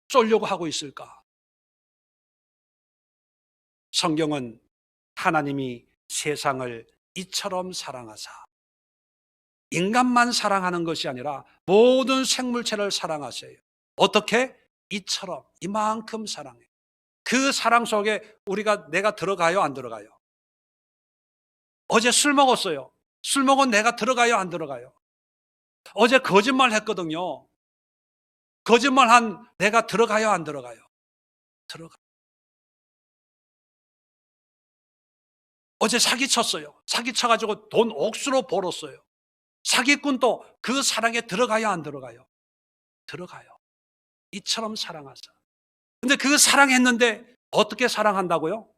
쏘려고 하고 있을까? 성경은 하나님이 세상을 이처럼 사랑하사, 인간만 사랑하는 것이 아니라 모든 생물체를 사랑하세요. 어떻게? 이처럼, 이만큼 사랑해요. 그 사랑 속에 내가 들어가요, 안 들어가요? 어제 술 먹었어요. 술 먹은 내가 들어가요, 안 들어가요? 어제 거짓말 했거든요. 거짓말한 내가 들어가요, 안 들어가요? 들어가. 어제 사기쳤어요. 사기쳐가지고 돈 억수로 벌었어요. 사기꾼도 그 사랑에 들어가요, 안 들어가요? 들어가요. 이처럼 사랑하사. 근데 그 사랑했는데 어떻게 사랑한다고요?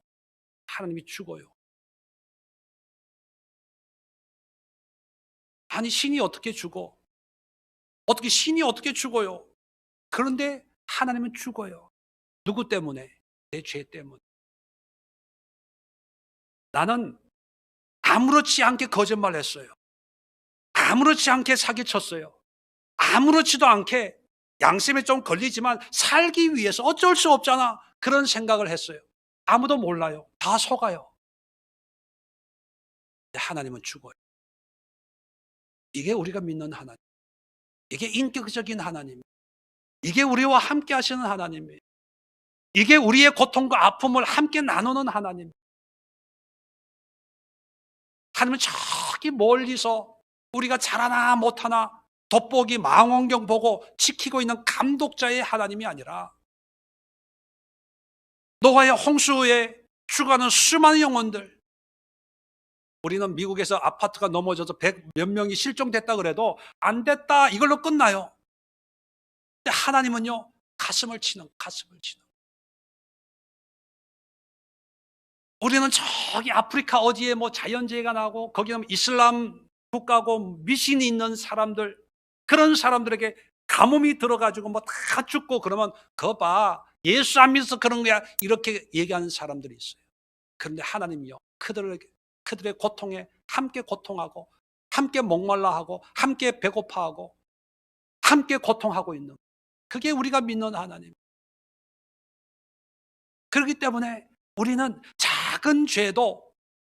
하나님이 죽어요. 아니, 신이 어떻게 죽어? 신이 어떻게 죽어요? 그런데 하나님은 죽어요. 누구 때문에? 내 죄 때문에. 나는 아무렇지 않게 거짓말했어요. 아무렇지 않게 사기쳤어요. 아무렇지도 않게 양심에 좀 걸리지만 살기 위해서 어쩔 수 없잖아, 그런 생각을 했어요. 아무도 몰라요. 다 속아요. 근데 하나님은 죽어요. 이게 우리가 믿는 하나님. 이게 인격적인 하나님. 이게 우리와 함께 하시는 하나님이에요. 이게 우리의 고통과 아픔을 함께 나누는 하나님. 하나님은 저기 멀리서 우리가 잘하나 못하나 돋보기 망원경 보고 지키고 있는 감독자의 하나님이 아니라 노아의 홍수에 죽어가는 수많은 영혼들, 우리는 미국에서 아파트가 넘어져서 100 몇 명이 실종됐다 그래도 안 됐다 이걸로 끝나요. 근데 하나님은요, 가슴을 치는. 우리는 저기 아프리카 어디에 뭐 자연재해가 나고 거기는 이슬람 국가고 미신이 있는 사람들, 그런 사람들에게 가뭄이 들어가지고 뭐 다 죽고 그러면 그거 봐, 예수 안 믿어서 그런 거야, 이렇게 얘기하는 사람들이 있어요. 그런데 하나님이요, 그들의 고통에 함께 고통하고 함께 목말라하고 함께 배고파하고 함께 고통하고 있는, 그게 우리가 믿는 하나님. 그렇기 때문에 우리는 작은 죄도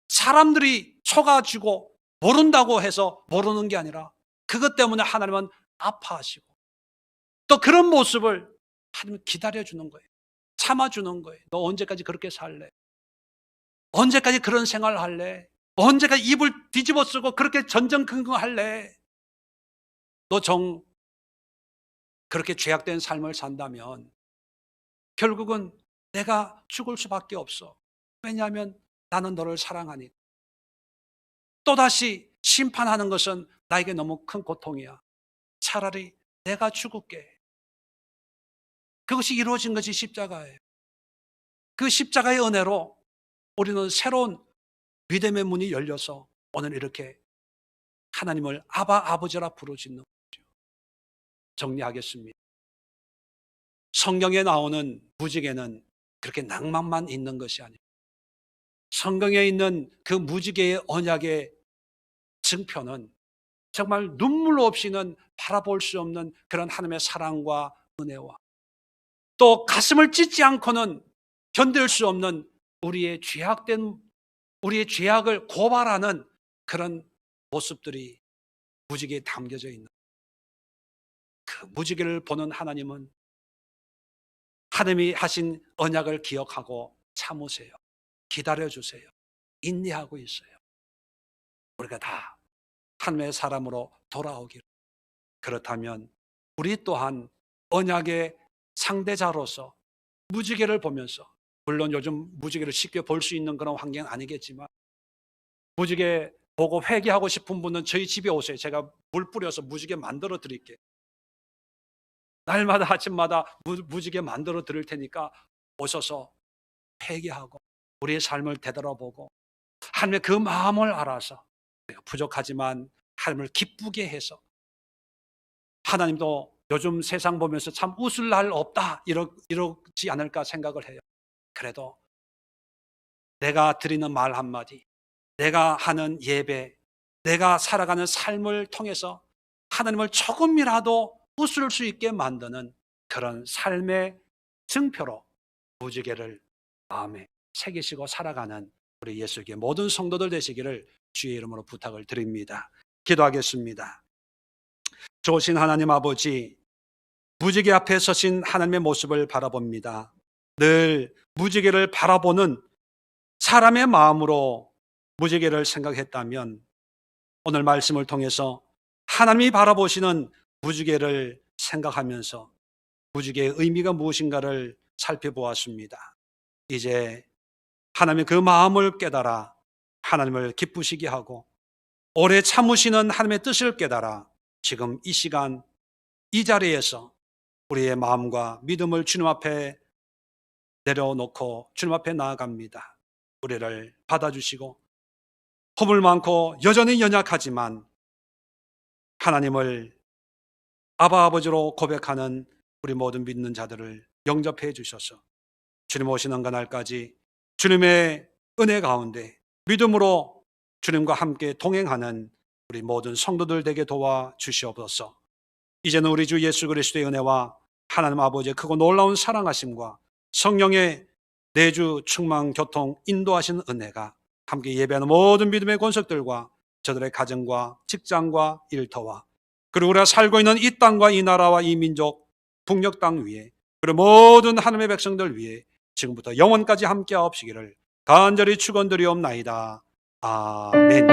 사람들이 속아주고 모른다고 해서 모르는 게 아니라 그것 때문에 하나님은 아파하시고 또 그런 모습을 하나님은 기다려주는 거예요. 참아주는 거예요. 너 언제까지 그렇게 살래? 언제까지 그런 생활을 할래? 언제까지 입을 뒤집어 쓰고 그렇게 전전긍긍할래? 너 그렇게 죄악된 삶을 산다면 결국은 내가 죽을 수밖에 없어. 왜냐하면 나는 너를 사랑하니까. 또다시 심판하는 것은 나에게 너무 큰 고통이야. 차라리 내가 죽을게. 그것이 이루어진 것이 십자가예요. 그 십자가의 은혜로 우리는 새로운 믿음의 문이 열려서 오늘 이렇게 하나님을 아바 아버지라 부르짖는 거죠. 정리하겠습니다. 성경에 나오는 무지개는 그렇게 낭만만 있는 것이 아니에요. 성경에 있는 그 무지개의 언약의 증표는 정말 눈물 없이는 바라볼 수 없는 그런 하나님의 사랑과 은혜와 또 가슴을 찢지 않고는 견딜 수 없는 우리의 죄악을 고발하는 그런 모습들이 무지개에 담겨져 있는, 그 무지개를 보는 하나님은 하나님이 하신 언약을 기억하고 참으세요. 기다려주세요. 인내하고 있어요. 우리가 다 하나님의 사람으로 돌아오기를. 그렇다면 우리 또한 언약의 상대자로서 무지개를 보면서, 물론 요즘 무지개를 쉽게 볼 수 있는 그런 환경은 아니겠지만 무지개 보고 회개하고 싶은 분은 저희 집에 오세요. 제가 물 뿌려서 무지개 만들어 드릴게요. 날마다 아침마다 무지개 만들어 드릴 테니까 오셔서 회개하고 우리의 삶을 되돌아보고 하나님의 그 마음을 알아서 내가 부족하지만 하나님을 기쁘게 해서, 하나님도 요즘 세상 보면서 참 웃을 날 없다 이러지 않을까 생각을 해요. 그래도 내가 드리는 말 한마디, 내가 하는 예배, 내가 살아가는 삶을 통해서 하나님을 조금이라도 웃을 수 있게 만드는 그런 삶의 증표로 무지개를 마음에 새기시고 살아가는 우리 예수께 모든 성도들 되시기를 주의 이름으로 부탁을 드립니다. 기도하겠습니다. 좋으신 하나님 아버지, 무지개 앞에 서신 하나님의 모습을 바라봅니다. 늘 무지개를 바라보는 사람의 마음으로 무지개를 생각했다면 오늘 말씀을 통해서 하나님이 바라보시는 무지개를 생각하면서 무지개의 의미가 무엇인가를 살펴보았습니다. 이제 하나님의 그 마음을 깨달아 하나님을 기쁘시게 하고 오래 참으시는 하나님의 뜻을 깨달아 지금 이 시간 이 자리에서 우리의 마음과 믿음을 주님 앞에 내려놓고 주님 앞에 나아갑니다. 우리를 받아주시고 허물 많고 여전히 연약하지만 하나님을 아바 아버지로 고백하는 우리 모든 믿는 자들을 영접해 주셔서 주님 오시는 그날까지 주님의 은혜 가운데 믿음으로 주님과 함께 동행하는 우리 모든 성도들 되게 도와 주시옵소서. 이제는 우리 주 예수 그리스도의 은혜와 하나님 아버지의 크고 놀라운 사랑하심과 성령의 내주 충만 교통 인도하신 은혜가 함께 예배하는 모든 믿음의 권속들과 저들의 가정과 직장과 일터와 그리고 우리가 살고 있는 이 땅과 이 나라와 이 민족 북녘 땅 위에 그리고 모든 하나님의 백성들 위에 지금부터 영원까지 함께 하옵시기를 간절히 축원드리옵나이다. 아멘.